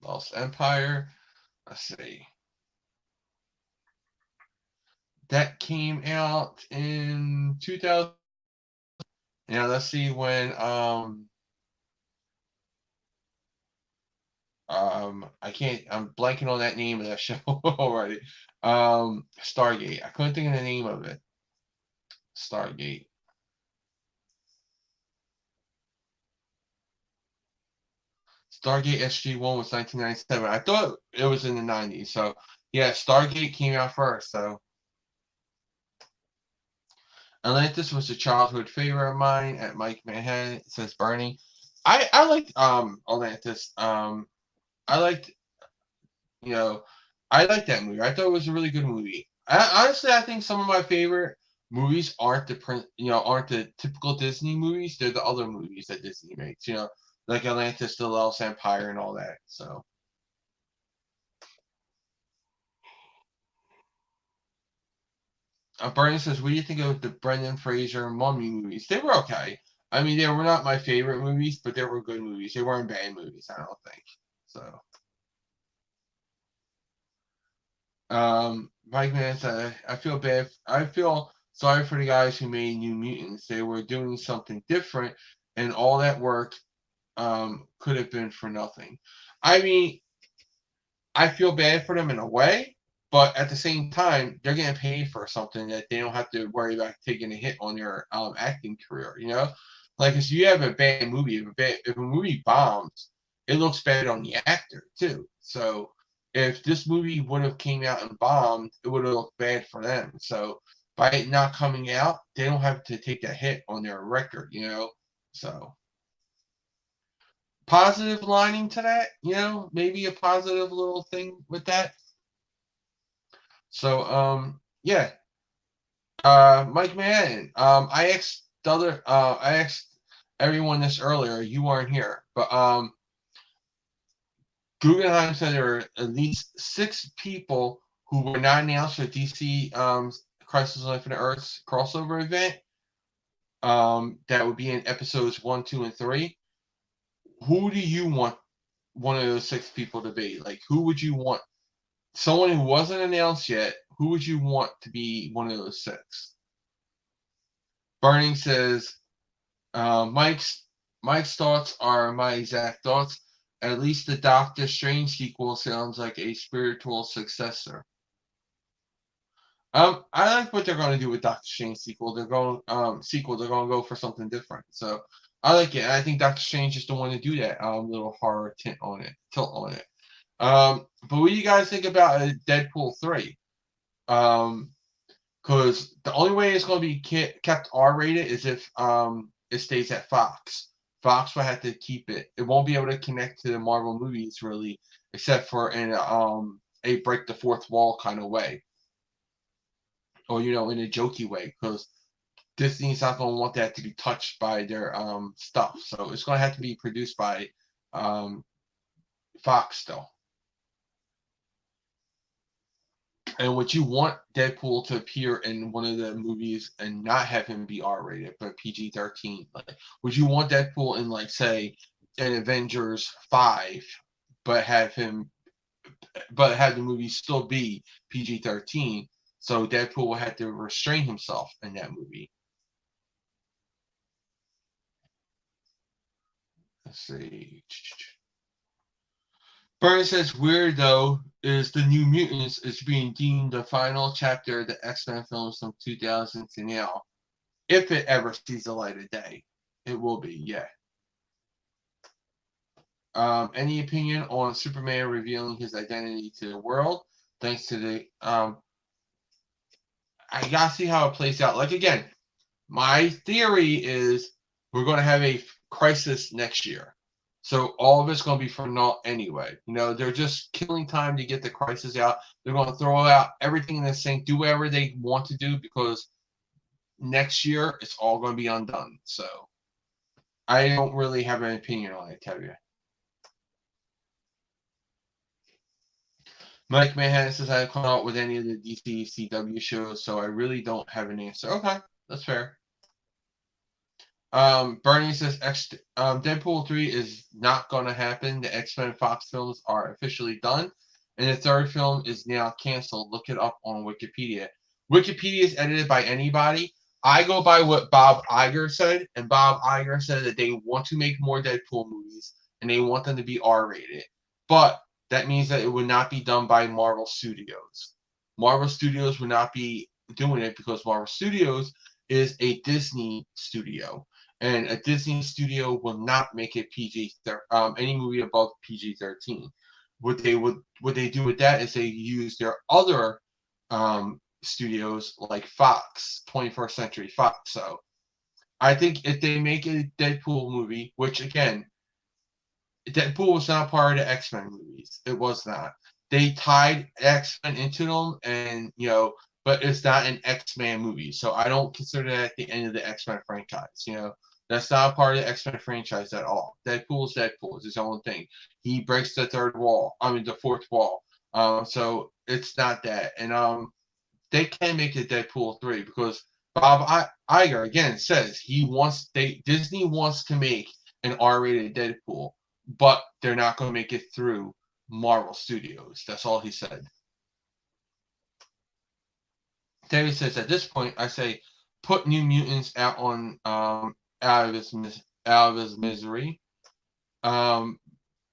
Lost Empire. Let's see. That came out in 2000. Yeah, let's see when I can't, I'm blanking on that name of that show already. Stargate. I couldn't think of the name of it. Stargate. Stargate SG-1 was 1997. I thought it was in the 90s. So yeah, Stargate came out first. So Atlantis was a childhood favorite of mine at Mike Manhattan, says Bernie. I liked Atlantis. I liked, you know, I liked that movie. I thought it was a really good movie. Honestly, I think some of my favorite movies aren't aren't the typical Disney movies. They're the other movies that Disney makes. Like Atlantis, The Lost Empire, and all that. So Bernie says, "What do you think of the Brendan Fraser Mummy movies? They were okay. I mean, they were not my favorite movies, but they were good movies. They weren't bad movies. I don't think so." Mike Man said, "I feel bad. I feel sorry for the guys who made New Mutants. They were doing something different, and all that work could have been for nothing." I mean, I feel bad for them in a way, but at the same time, they're getting paid for something that they don't have to worry about taking a hit on their acting career. Like if you have a bad movie, if a movie bombs, it looks bad on the actor too. So if this movie would have came out and bombed, it would have looked bad for them. So by it not coming out, they don't have to take that hit on their record. So positive lining to that, maybe a positive little thing with that. So yeah, Mike Manhattan. I asked everyone this earlier. You weren't here, but Guggenheim said there were at least 6 people who were not announced for DC Crisis on Infinite Earths crossover event. That would be in episodes 1, 2, and 3. Who do you want one of those 6 people to be? Like, who would you want? Someone who wasn't announced yet. Who would you want to be one of those 6? Burning says, Mike's thoughts are my exact thoughts. At least the Doctor Strange sequel sounds like a spiritual successor. I like what they're going to do with Doctor Strange sequel. They're going to go for something different. So I like it. I think Doctor Strange is the one to do that little horror tilt on it. But what do you guys think about Deadpool 3? Because the only way it's going to be kept R-rated is if it stays at Fox. Fox will have to keep it. It won't be able to connect to the Marvel movies really, except for in a break the fourth wall kind of way, or in a jokey way, because Disney's not going to want that to be touched by their stuff. So it's going to have to be produced by Fox still. And would you want Deadpool to appear in one of the movies and not have him be R-rated, but PG-13? Like, would you want Deadpool in, like, say, an Avengers 5, but have the movie still be PG-13? So Deadpool will have to restrain himself in that movie. Let's see. Burns says weird though is the New Mutants is being deemed the final chapter of the X-Men films from 2000 to now. If it ever sees the light of day, it will be, yeah. Any opinion on Superman revealing his identity to the world? Thanks to the I gotta see how it plays out. Like again, my theory is we're going to have a crisis next year. So all of it's going to be for naught anyway. They're just killing time to get the crisis out. They're going to throw out everything in the sink, do whatever they want to do, because next year it's all going to be undone. So I don't really have an opinion on it, tell you. Mike Manhattan says I haven't caught out with any of the DC CW shows, so I really don't have an answer. Okay, that's fair. Bernie says Deadpool 3 is not going to happen. The X-Men Fox films are officially done, and the third film is now canceled. Look it up on Wikipedia. Wikipedia is edited by anybody. I go by what Bob Iger said, and Bob Iger said that they want to make more Deadpool movies, and they want them to be R-rated. But that means that it would not be done by Marvel Studios. Marvel Studios would not be doing it because Marvel Studios is a Disney studio, and a Disney studio will not make it any movie above PG-13. What they do with that is they use their other studios like Fox, 21st Century Fox. So I think if they make a Deadpool movie, which again, Deadpool was not part of the X-Men movies. It was not. They tied X-Men into them, and but it's not an X-Men movie, so I don't consider that the end of the X-Men franchise. That's not part of the X-Men franchise at all. Deadpool's Deadpool. It's his own thing. He breaks the the fourth wall. So it's not that, and they can make it Deadpool 3 because Bob Iger again says Disney wants to make an R-rated Deadpool, but they're not going to make it through Marvel Studios. That's all he said. David says at this point, I say put New Mutants out on out of his misery.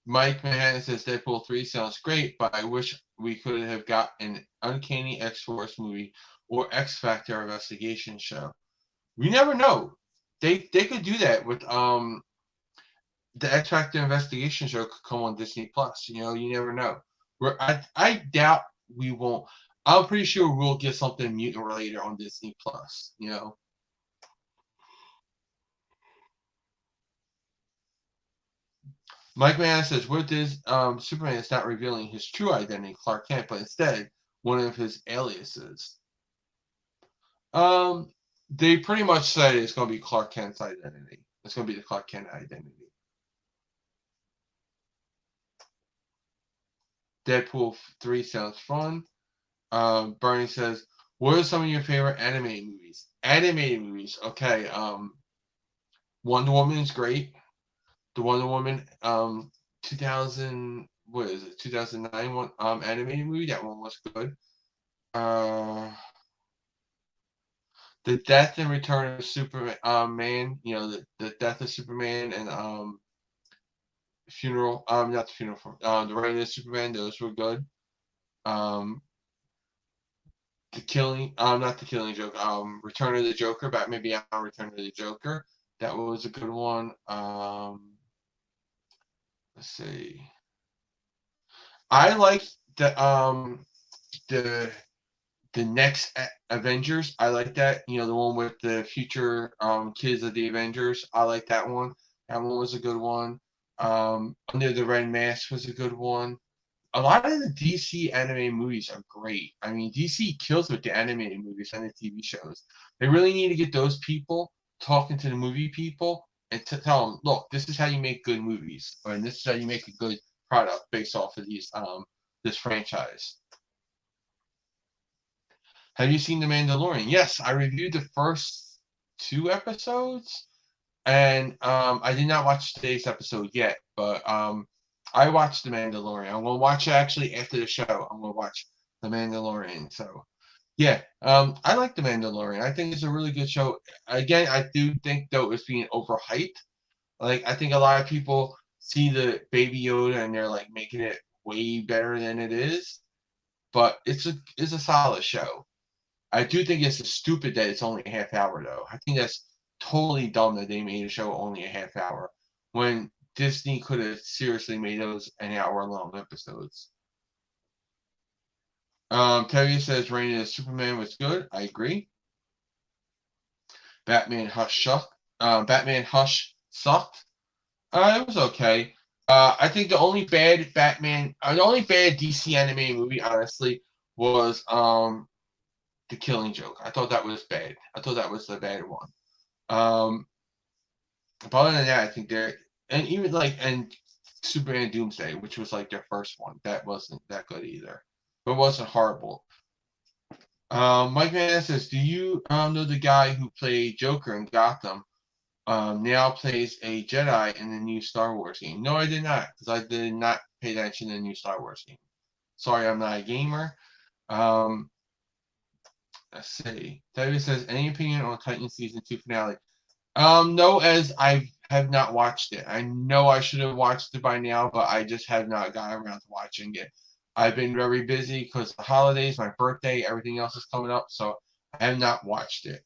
Mike Manhattan says Deadpool 3 sounds great, but I wish we could have got an Uncanny X-Force movie or X Factor investigation show. We never know. They could do that with the X Factor investigation show could come on Disney Plus. You never know. I doubt we won't. I'm pretty sure we'll get something mutant related on Disney Plus. Mike Mann says, "What is Superman is not revealing his true identity, Clark Kent, but instead one of his aliases." Um, they pretty much said it's going to be Clark Kent's identity. It's going to be the Clark Kent identity. Deadpool 3 sounds fun. Bernie says, "What are some of your favorite animated movies?" Animated movies, okay. Wonder Woman is great. The Wonder Woman 2000, what is it, 2009 one animated movie. That one was good. The death and return of Superman, man. The death of Superman and funeral. Not the funeral. The reign of Superman. Those were good. The killing. Not the Killing Joke. Return of the Joker. Batman Beyond. Return of the Joker. That was a good one. Let's see. I like the next Avengers. I like that. The one with the future kids of the Avengers. I like that one. That one was a good one. Under the Red Mask was a good one. A lot of the DC animated movies are great. I mean, DC kills with the animated movies and the TV shows. They really need to get those people talking to the movie people and to tell them, look, this is how you make good movies, or this is how you make a good product based off of this franchise. Have you seen The Mandalorian? Yes, I reviewed the first 2 episodes, and I did not watch today's episode yet, but I watched The Mandalorian. I'm gonna watch it actually after the show. I'm gonna watch The Mandalorian. So yeah, I like The Mandalorian. I think it's a really good show. Again, I do think though it's being overhyped. Like I think a lot of people see the Baby Yoda and they're like making it way better than it is, but it's a solid show. I do think it's stupid that it's only a half hour though. I think that's totally dumb that they made a show only a half hour when Disney could have seriously made those an hour long episodes. Terry says Reign of Superman was good. I agree. Batman Hush sucked. Batman Hush sucked. It was okay. I think the only bad DC animated movie, honestly, was The Killing Joke. I thought that was bad. I thought that was the bad one. But other than that, I think and even and Superman Doomsday, which was like their first one, that wasn't that good either. but it wasn't horrible. Mike Van says, do you know the guy who played Joker in Gotham? Now plays a Jedi in the new Star Wars game. No, I did not, because I did not pay attention to the new Star Wars game. Sorry, I'm not a gamer. Um, let's see. David says, any opinion on Titan season 2 finale? No, as I have not watched it. I know I should have watched it by now, but I just have not gotten around to watching it. I've been very busy because the holidays, my birthday, everything else is coming up, so I have not watched it.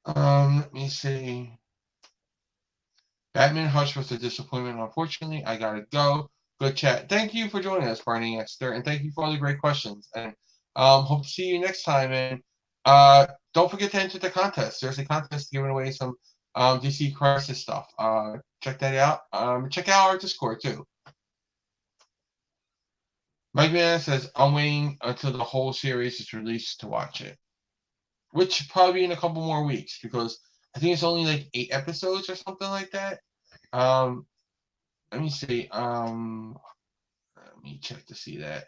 Let me see. Batman Hush was a disappointment. Unfortunately, I gotta go. Good chat. Thank you for joining us, Barney Exeter, and thank you for all the great questions. And hope to see you next time. And don't forget to enter the contest. There's a contest giving away some DC Crisis stuff. Check that out. Check out our Discord too. Mike Man says, I'm waiting until the whole series is released to watch it. Which probably in a couple more weeks, because I think it's only like 8 episodes or something like that. Let me see. Let me check to see that.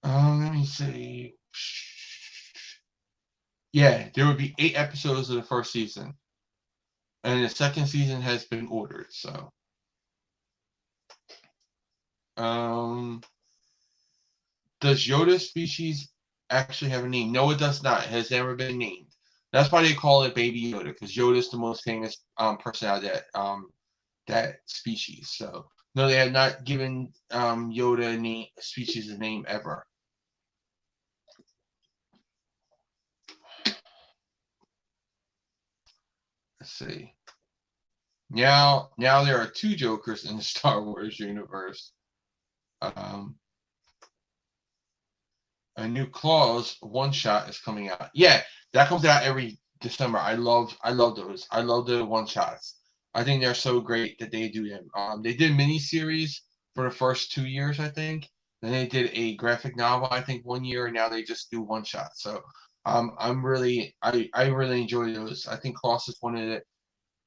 Let me see. Yeah, there would be 8 episodes of the first season, and the second season has been ordered. So, does Yoda species actually have a name? No, it does not. It has never been named. That's why they call it Baby Yoda, because Yoda is the most famous person out of that species. So, no, they have not given Yoda a species a name ever. Let's see. Now there are 2 Jokers in the Star Wars universe. A new Claws one shot is coming out. Yeah, that comes out every December. I love those. I love the one shots. I think they're so great that they do them. They did mini series for the first 2 years, I think. Then they did a graphic novel, I think, 1 year, and now they just do one shot. So I really enjoy those. I think Claws is one of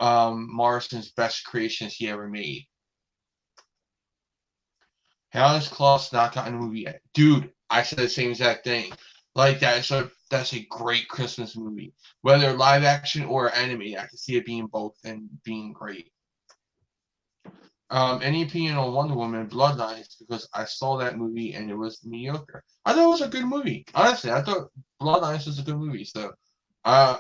the Morrison's best creations he ever made. How has Klaus not gotten a movie yet? Dude, I said the same exact thing. Like that's a great Christmas movie. Whether live action or anime, I can see it being both and being great. Any opinion on Wonder Woman Bloodlines? Because I saw that movie and it was mediocre. I thought it was a good movie. Honestly, I thought Bloodlines was a good movie. So, uh,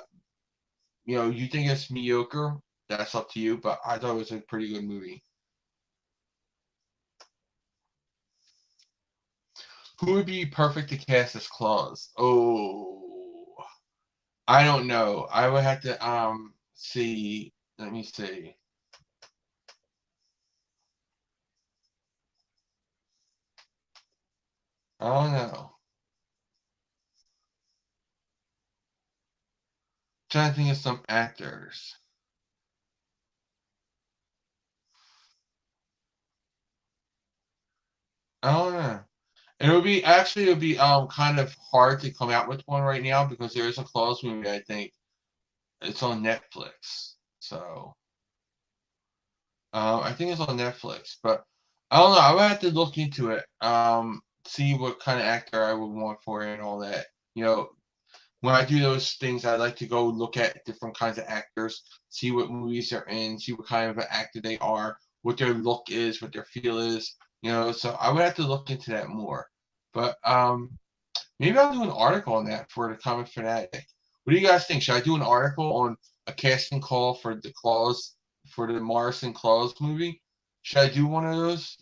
you think it's mediocre? That's up to you. But I thought it was a pretty good movie. Who would be perfect to cast as Claus? Oh, I don't know. I would have to see. Let me see. I don't know. Trying to think of some actors. I don't know. And it would be kind of hard to come out with one right now because there is a Claus movie. I think it's on Netflix. So I think it's on Netflix, but I don't know. I would have to look into it. See what kind of actor I would want for it and all that. You know, when I do those things, I like to go look at different kinds of actors, see what movies they're in, see what kind of an actor they are, what their look is, what their feel is. So I would have to look into that more. But maybe I'll do an article on that for the Comic Fanatic. What do you guys think? Should I do an article on a casting call for the Claus for the Morrison Claus movie? Should I do one of those?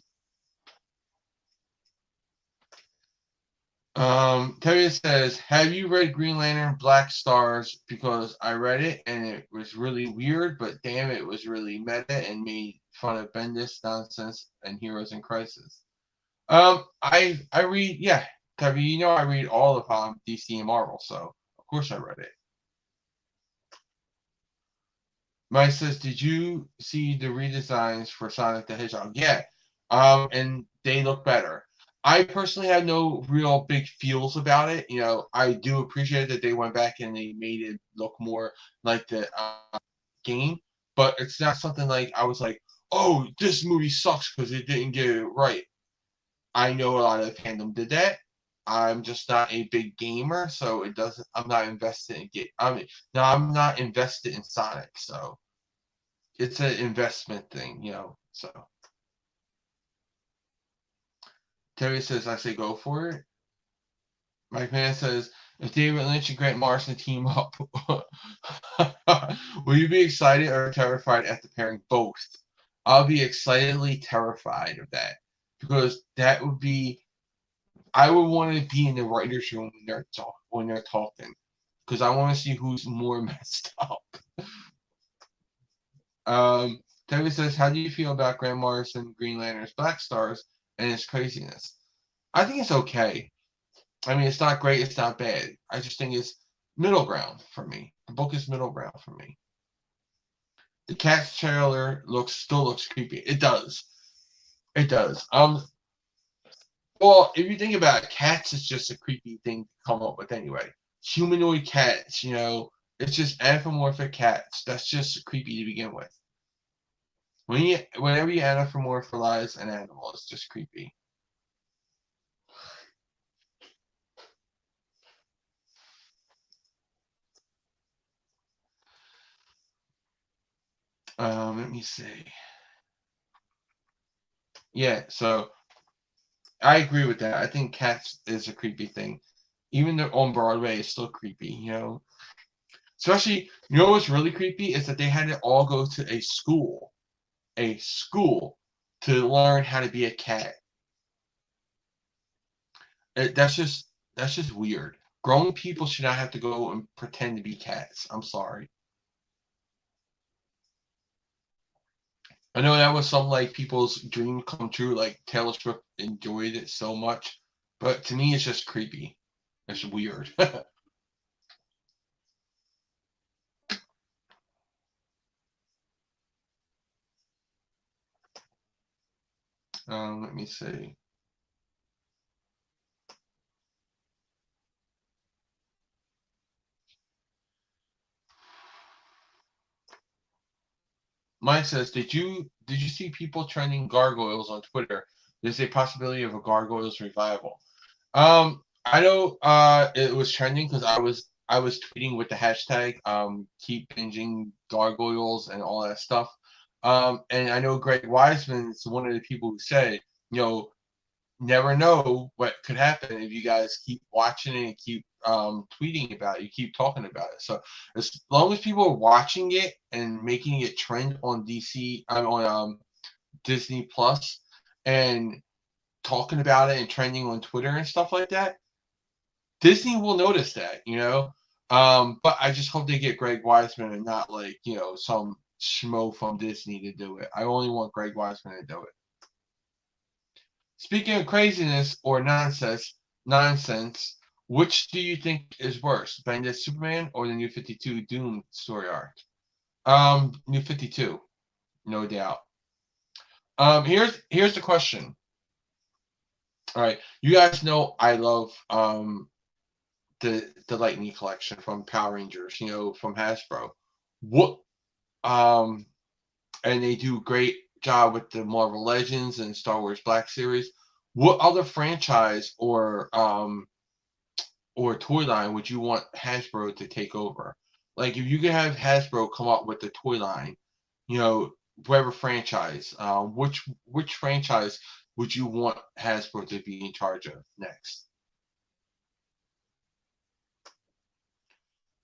Terry says, have you read Green Lantern Black Stars? Because I read it and it was really weird, but damn, it was really meta and made fun of Bendis nonsense and Heroes in Crisis. I read, yeah, Terry, I read all of DC and Marvel, so of course I read it. Mike says, did you see the redesigns for Sonic the Hedgehog? Yeah, and they look better. I personally had no real big feels about it. You know, I do appreciate that they went back and they made it look more like the game, but it's not something like I was like, oh, this movie sucks because it didn't get it right. I know a lot of fandom did that. I'm just not a big gamer, so it doesn't. I'm not invested in game. I mean, no, I'm not invested in Sonic, so it's an investment thing, you know. So Terry says, I say go for it. Mike Man says, if David Lynch and Grant Morrison team up, will you be excited or terrified after pairing both? I'll be excitedly terrified of that because that would be. I would want to be in the writers' room when they're talking because I want to see who's more messed up. David says, how do you feel about Grant Morrison, Green Lantern's Black Stars, and his craziness? I think it's okay. I mean, it's not great, it's not bad. I just think it's middle ground for me. The book is middle ground for me. The Cats trailer still looks creepy. It does. It does. Well, if you think about it, cats is just a creepy thing to come up with anyway. Humanoid cats, you know, it's just anthropomorphic cats. That's just creepy to begin with. Whenever you anthropomorphize an animal, it's just creepy. Let me see. Yeah, so I agree with that. I think cats is a creepy thing. Even though on Broadway, it's still creepy, you know. Especially, you know what's really creepy is that they had to all go to a school, to learn how to be a cat. That's just weird. Grown people should not have to go and pretend to be cats. I'm sorry. I know that was some like people's dream come true. Like Taylor Swift enjoyed it so much, but to me, it's just creepy. It's weird. Let me see. Mike says, did you see people trending gargoyles on Twitter? There's a possibility of a gargoyles revival. I know it was trending because I was tweeting with the hashtag keep binging gargoyles and all that stuff. And I know Greg Wiseman is one of the people who said, you know, never know what could happen if you guys keep watching it and keep tweeting about it, you keep talking about it. So as long as people are watching it and making it trend on Disney Plus and talking about it and trending on Twitter and stuff like that, Disney will notice that, you know. But I just hope they get Greg Wiseman and not like, you know, some schmo from Disney to do it. I only want Greg Wiseman to do it. Speaking of craziness or nonsense, which do you think is worse, Bendis Superman or the New 52 Doom story arc? New 52, no doubt. Here's the question. All right, you guys know I love the Lightning collection from Power Rangers, you know, from Hasbro. What and they do a great job with the Marvel Legends and Star Wars Black Series. What other franchise or toy line would you want Hasbro to take over? Like if you could have Hasbro come up with a toy line, you know, whatever franchise, which franchise would you want Hasbro to be in charge of next?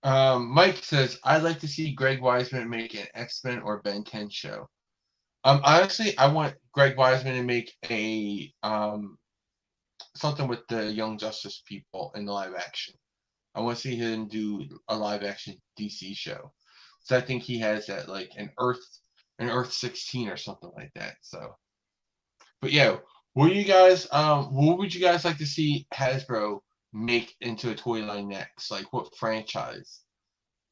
Mike says, I'd like to see Greg Weisman make an X-Men or Ben 10 show. Honestly, I want Greg Weisman to make a something with the Young Justice people in the live action. I want to see him do a live action DC show. So I think he has that like an Earth 16 or something like that. So, but yeah, what would you guys like to see Hasbro make into a toy line next? Like what franchise?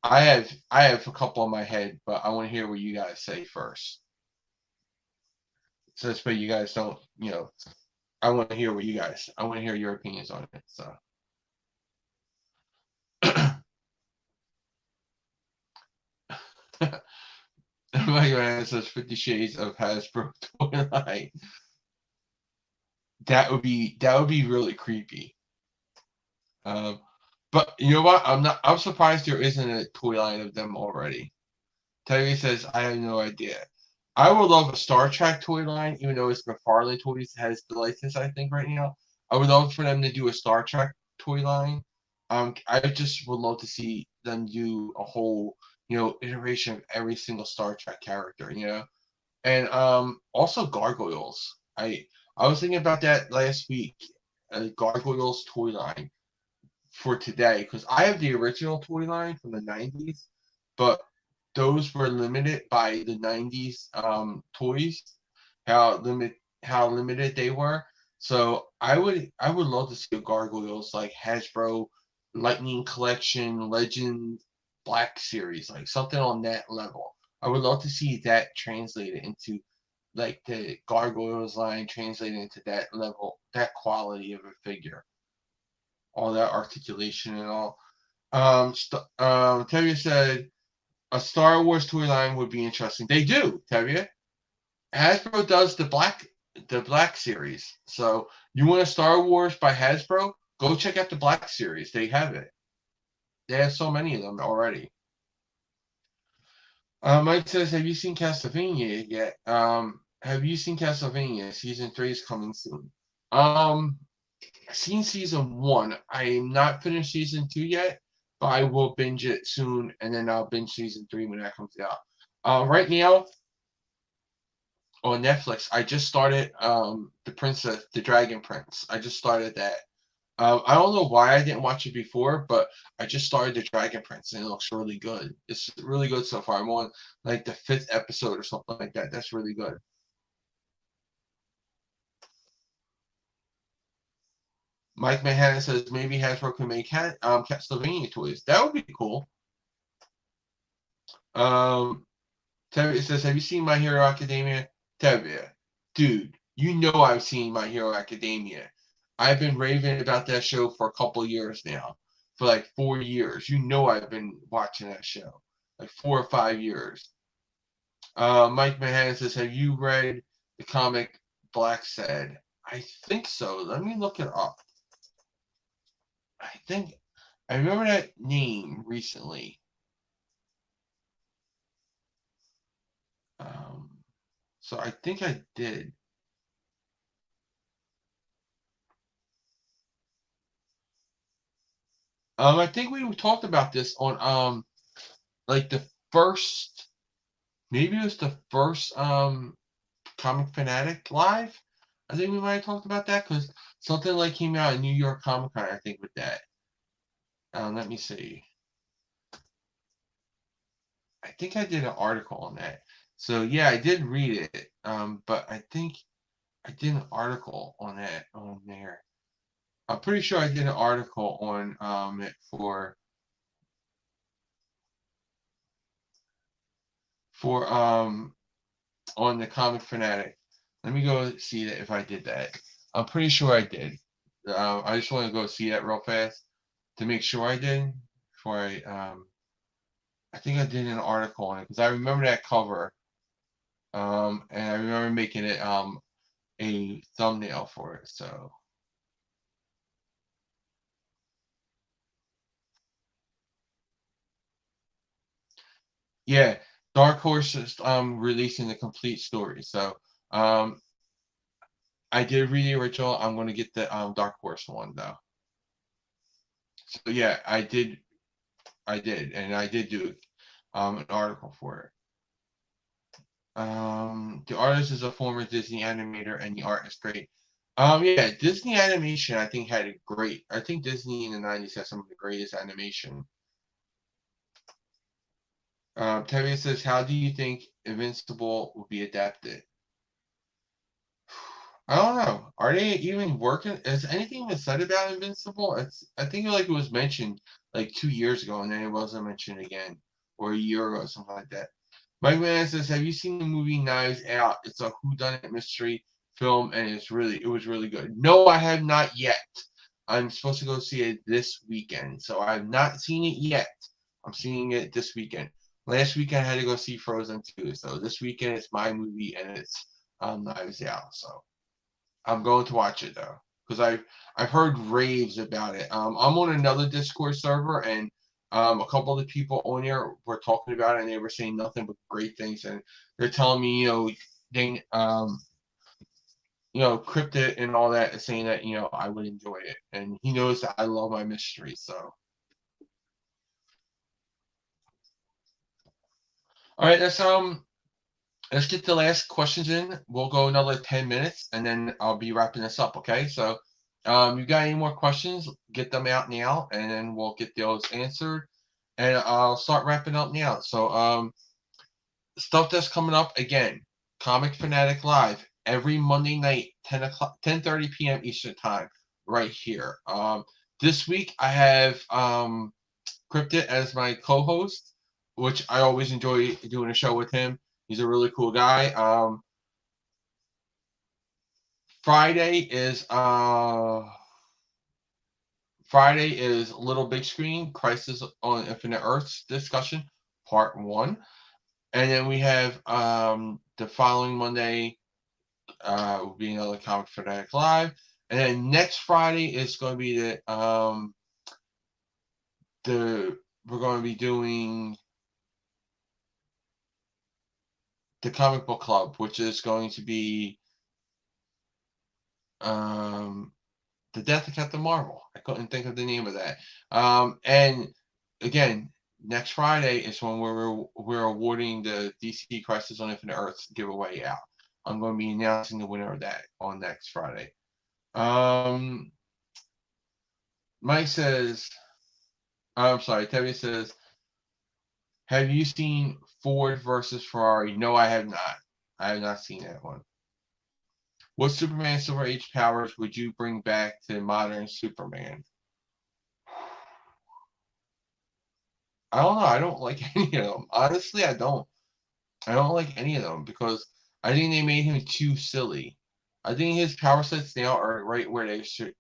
I have a couple in my head, but I want to hear what you guys say first. So this way you guys don't, you know. I want to hear what you guys. I want to hear your opinions on it. So. My man says 50 Shades of Hasbro toy line. That would be really creepy. But you know what? I'm surprised there isn't a toy line of them already. Terry says I have no idea. I would love a Star Trek toy line, even though it's McFarlane Toys has the license, I think, right now. I would love for them to do a Star Trek toy line. I just would love to see them do a whole, iteration of every single Star Trek character, and also gargoyles. I was thinking about that last week. Gargoyles toy line for today because I have the original toy line from the '90s, but those were limited by the '90s toys. How limit how limited they were. So I would love to see a gargoyles like Hasbro Lightning Collection Legend Black Series, like something on that level. I would love to see that translated into like the Gargoyles line translated into that level, that quality of a figure, all that articulation and all. Tevye said a Star Wars toy line would be interesting. They do, Tevye. Hasbro does the Black series. So you want a Star Wars by Hasbro? Go check out the Black series. They have it. They have so many of them already. Mike says, "Have you seen Castlevania yet? Have you seen Castlevania? Season 3 is coming soon." I've seen season 1. I am not finished season 2 yet, but I will binge it soon, and then I'll binge season 3 when that comes out. Right now on Netflix, I just started the Dragon Prince. I just started that. I don't know why I didn't watch it before, but I just started the Dragon Prince and it looks really good. It's really good so far. I'm on like the 5th episode or something like that. That's really good. Mike Manhattan says maybe Hasbro can make Castlevania toys. That would be cool. Tevye says, "Have you seen My Hero Academia?" Tevye, dude, you know I've seen My Hero Academia. I've been raving about that show for a couple years now, for like 4 years. You know I've been watching that show, like 4 or 5 years. Mike Manhattan says, "Have you read the comic Black Sad?" I think so. Let me look it up. I think I remember that name recently. Um, so I think I did. I think we talked about this on like the first, maybe it was the first Comic Fanatic live. I think we might have talked about that because something like came out in New York Comic Con. I think with that. Let me see. I think I did an article on that. So yeah, I did read it. But I think I did an article on that on there. I'm pretty sure I did an article on it for on the Comic Fanatic. Let me go see that if I did that. I'm pretty sure I did. I just want to go see that real fast to make sure I did before I think I did an article on it because I remember that cover. And I remember making it a thumbnail for it. So yeah, Dark Horse is releasing the complete story. So um I did read the original. I'm gonna get the Dark Horse one though. So yeah, and I did do an article for it. The artist is a former Disney animator, and the art is great. Yeah, Disney animation I think had a great. I think Disney in the '90s had some of the greatest animation. Tevye says, "How do you think Invincible will be adapted?" I don't know. Are they even working? Has anything been said about Invincible? I think like it was mentioned like 2 years ago, and then it wasn't mentioned again, or a year ago, something like that. Mike Man says, "Have you seen the movie Knives Out? It's a whodunit mystery film, and it was really good. No, I have not yet. I'm supposed to go see it this weekend, so I have not seen it yet. I'm seeing it this weekend. Last weekend I had to go see Frozen 2, so this weekend it's my movie and it's Knives Out. So I'm going to watch it though, because I've heard raves about it. I'm on another Discord server, and a couple of the people on there were talking about it, and they were saying nothing but great things, and they're telling me, they Cryptid and all that, is saying that I would enjoy it, and he knows that I love my mystery. So, all right, let's get the last questions in. We'll go another 10 minutes, and then I'll be wrapping this up. Okay, so you got any more questions? Get them out now, and then we'll get those answered, and I'll start wrapping up now. So stuff that's coming up again. Comic Fanatic Live every Monday night, 10:30 p.m. Eastern Time, right here. This week I have Cryptid as my co-host, which I always enjoy doing a show with him. He's a really cool guy. Friday is Little Big Screen Crisis on Infinite Earths discussion, part 1. And then we have the following Monday will be another Comic Fanatic Live. And then next Friday is going to be we're going to be doing the Comic Book Club, which is going to be The Death of Captain Marvel. I couldn't think of the name of that. And again, next Friday is when we're awarding the DC Crisis on Infinite Earths giveaway out. I'm going to be announcing the winner of that on next Friday. Mike says, I'm sorry, Tevye says, have you seen Ford versus Ferrari? No, I have not. I have not seen that one. What Superman Silver Age powers would you bring back to modern Superman? I don't know. I don't like any of them. Honestly, I don't. I don't like any of them because I think they made him too silly. I think his power sets now are right where they should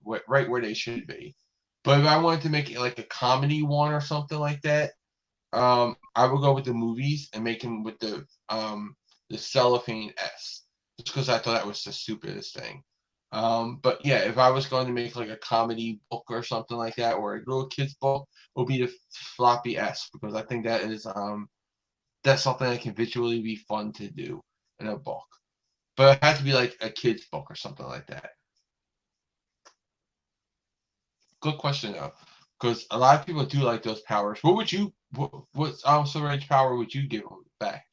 be. But if I wanted to make it like a comedy one or something like that, I would go with the movies and make him with the cellophane S, just because I thought that was the stupidest thing. But yeah, if I was going to make like a comedy book or something like that, or a little kids book, it would be the floppy S, because I think that's something that can visually be fun to do in a book. But it has to be like a kid's book or something like that. Good question though, because a lot of people do like those powers. What Silver Age power would you give them back?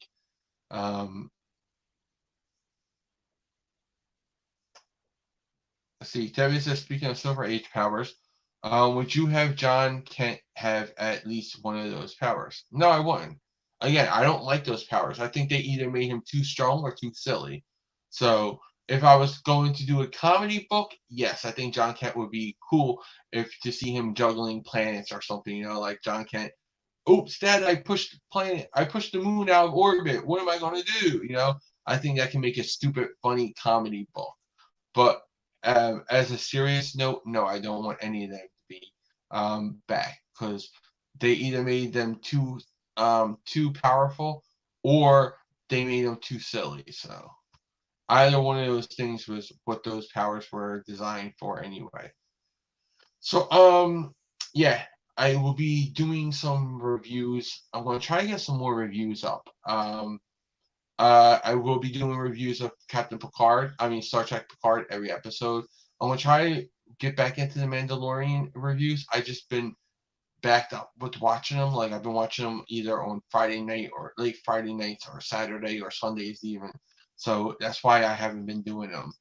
Let's see. Tevi says, speaking of Silver Age powers, would you have John Kent have at least one of those powers? No, I wouldn't. Again, I don't like those powers. I think they either made him too strong or too silly. So if I was going to do a comedy book, yes, I think John Kent would be cool if to see him juggling planets or something, like John Kent. Oops, Dad, I pushed the moon out of orbit. What am I going to do? I think that can make a stupid, funny comedy book. But as a serious note, no, I don't want any of them to be back, because they either made them too powerful, or they made them too silly. So either one of those things was what those powers were designed for anyway. So yeah, I will be doing some reviews. I'm going to try to get some more reviews up. I will be doing reviews of Star Trek Picard every episode. I'm going to try to get back into the Mandalorian reviews. I just been backed up with watching them. Like, I've been watching them either on Friday night or late Friday nights or Saturday or Sundays even. So that's why I haven't been doing them.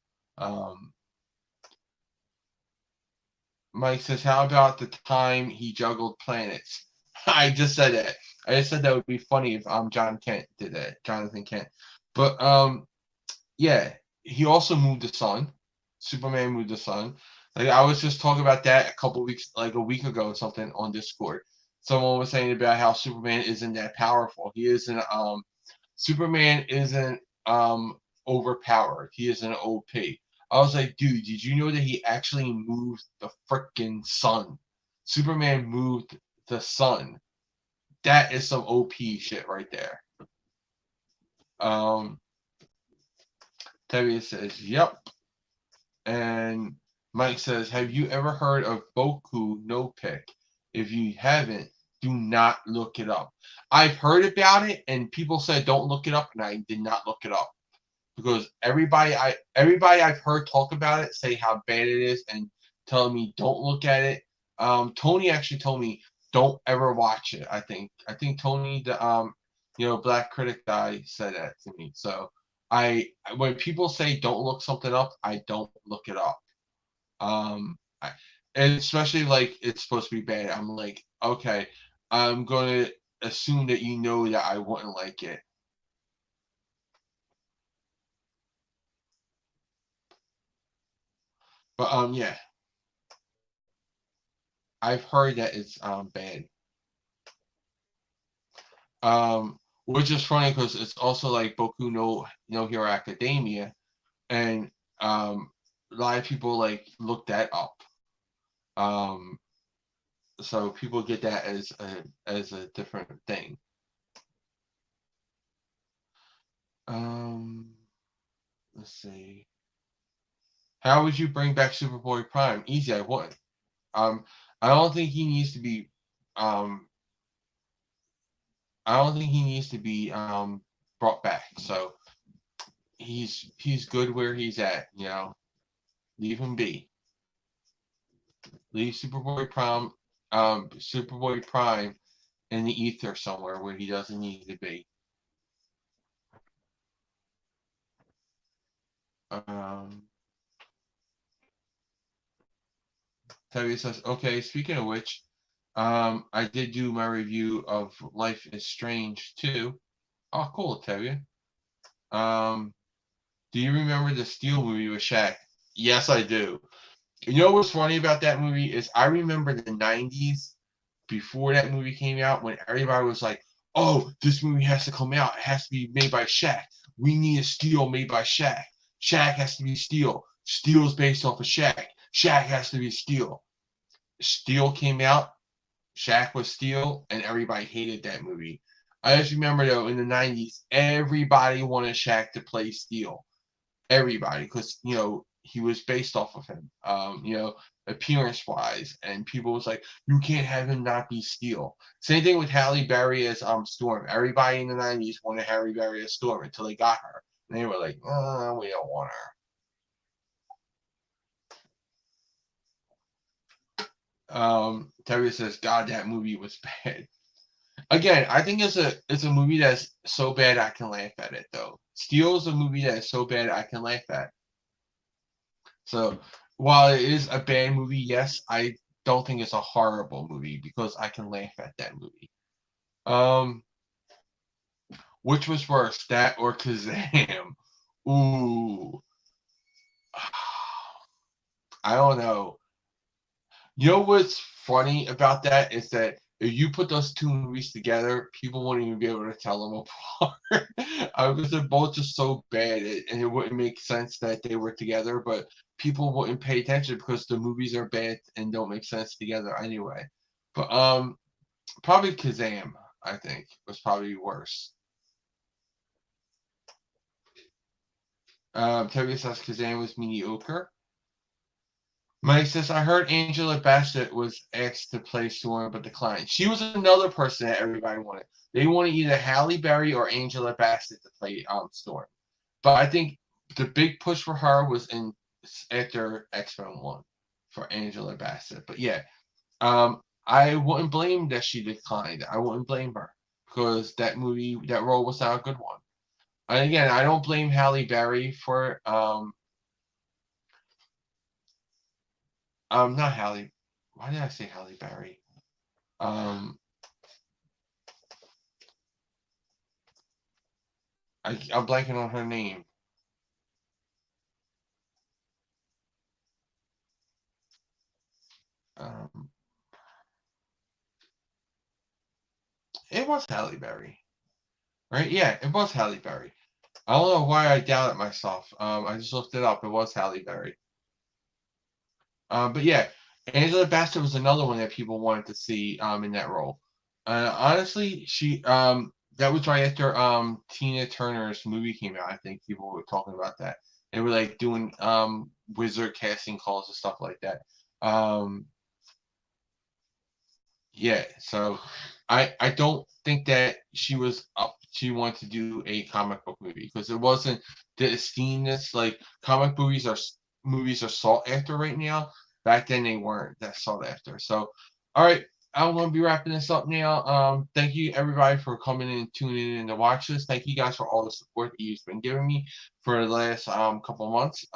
Mike says, how about the time he juggled planets? I just said that. I just said that would be funny if John Kent did that, Jonathan Kent. But yeah, he also moved the sun. Superman moved the sun. Like, I was just talking about that a week ago or something on Discord. Someone was saying about how Superman isn't that powerful. Superman isn't overpowered. He is an OP. I was like, dude, did you know that he actually moved the freaking sun? Superman moved the sun. That is some OP shit right there. Tevye says, yep. And Mike says, have you ever heard of Boku no Pick? If you haven't, do not look it up. I've heard about it, and people said don't look it up, and I did not look it up because everybody I've heard talk about it say how bad it is and telling me don't look at it. Tony actually told me don't ever watch it. I think Tony, the Black Critic guy, said that to me. So when people say don't look something up, I don't look it up. And especially like it's supposed to be bad. I'm like, okay, I'm gonna assume that you know that I wouldn't like it. But yeah, I've heard that it's bad. Which is funny because it's also like Boku no Hero Academia, and a lot of people like look that up. So people get that as a different thing. Let's see. How would you bring back Superboy Prime? Easy, I would. I don't think he needs to be. I don't think he needs to be brought back. So he's good where he's at. Leave him be. Leave Superboy Prime in the ether somewhere where he doesn't need to be. Tevye says, okay, speaking of which, I did do my review of Life is Strange too. Oh, cool, Tevye. Do you remember the Steel movie with Shaq? Yes, I do. You know what's funny about that movie is I remember the 90s before that movie came out when everybody was like, oh, this movie has to come out. It has to be made by Shaq. We need a Steel made by Shaq. Shaq has to be Steel. Steel's based off of Shaq. Shaq has to be Steel. Steel came out. Shaq was Steel, and everybody hated that movie. I just remember though in the 90s, everybody wanted Shaq to play Steel. Everybody, because he was based off of him. Appearance wise, and people was like, you can't have him not be Steel. Same thing with Halle Berry as Storm. Everybody in the 90s wanted Halle Berry as Storm until they got her, and they were like, we don't want her. Terry says, God, that movie was bad. Again, I think it's a movie that's so bad I can laugh at it though. Steel is a movie that is so bad I can laugh at. So while it is a bad movie, yes, I don't think it's a horrible movie because I can laugh at that movie. Which was worse, that or Kazam? Ooh, I don't know. You know what's funny about that is that if you put those two movies together, people wouldn't even be able to tell them apart because they're both just so bad, and it wouldn't make sense that they were together. But people wouldn't pay attention because the movies are bad and don't make sense together anyway. But probably Kazam, I think, was probably worse. Terry says Kazam was mediocre. Mike says, I heard Angela Bassett was asked to play Storm but declined. She was another person that everybody wanted. They wanted either Halle Berry or Angela Bassett to play Storm. But I think the big push for her was after X-Men 1 for Angela Bassett. But yeah, I wouldn't blame that she declined. I wouldn't blame her because that role was not a good one. And again, I don't blame Halle Berry for not Halle. Why did I say Halle Berry? I'm blanking on her name. Um, it was Halle Berry, right? Yeah, it was Halle Berry. I don't know why I doubted myself. I just looked it up. It was Halle Berry. But yeah, Angela Bassett was another one that people wanted to see in that role. Honestly, she that was right after Tina Turner's movie came out. I think people were talking about that. They were like doing wizard casting calls and stuff like that. Um, yeah, so I don't think that she was up. She wanted to do a comic book movie because it wasn't the esteemness like movies are sought after right now. Back then they weren't that sought after. So, all right, I'm gonna be wrapping this up now. Thank you everybody for coming in and tuning in to watch this. Thank you guys for all the support that you've been giving me for the last couple of months.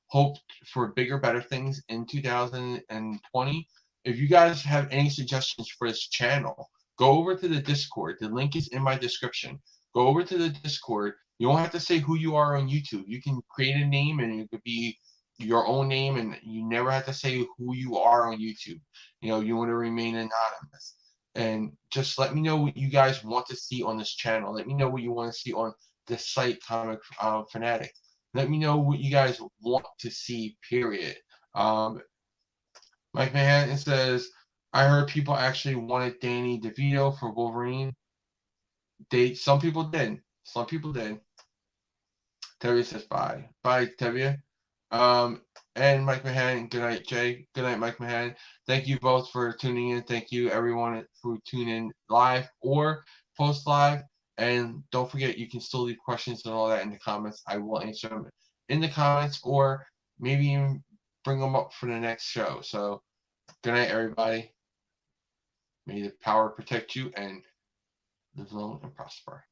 Hope for bigger, better things in 2020. If you guys have any suggestions for this channel, go over to the Discord. The link is in my description. Go over to the Discord. You don't have to say who you are on YouTube. You can create a name and it could be your own name, and you never have to say who you are on YouTube. You want to remain anonymous. And just let me know what you guys want to see on this channel. Let me know what you want to see on the site Comic Phanatic. Let me know what you guys want to see, period. Mike Manhattan says, I heard people actually wanted Danny DeVito for Wolverine. Some people did. Some people did. Tevye says bye. Bye, Tevye. And Mike Manhattan, good night, Jay. Good night, Mike Manhattan. Thank you both for tuning in. Thank you, everyone, for tuning in live or post live. And don't forget, you can still leave questions and all that in the comments. I will answer them in the comments or maybe even bring them up for the next show. So, good night, everybody. May the power protect you and live long and prosper.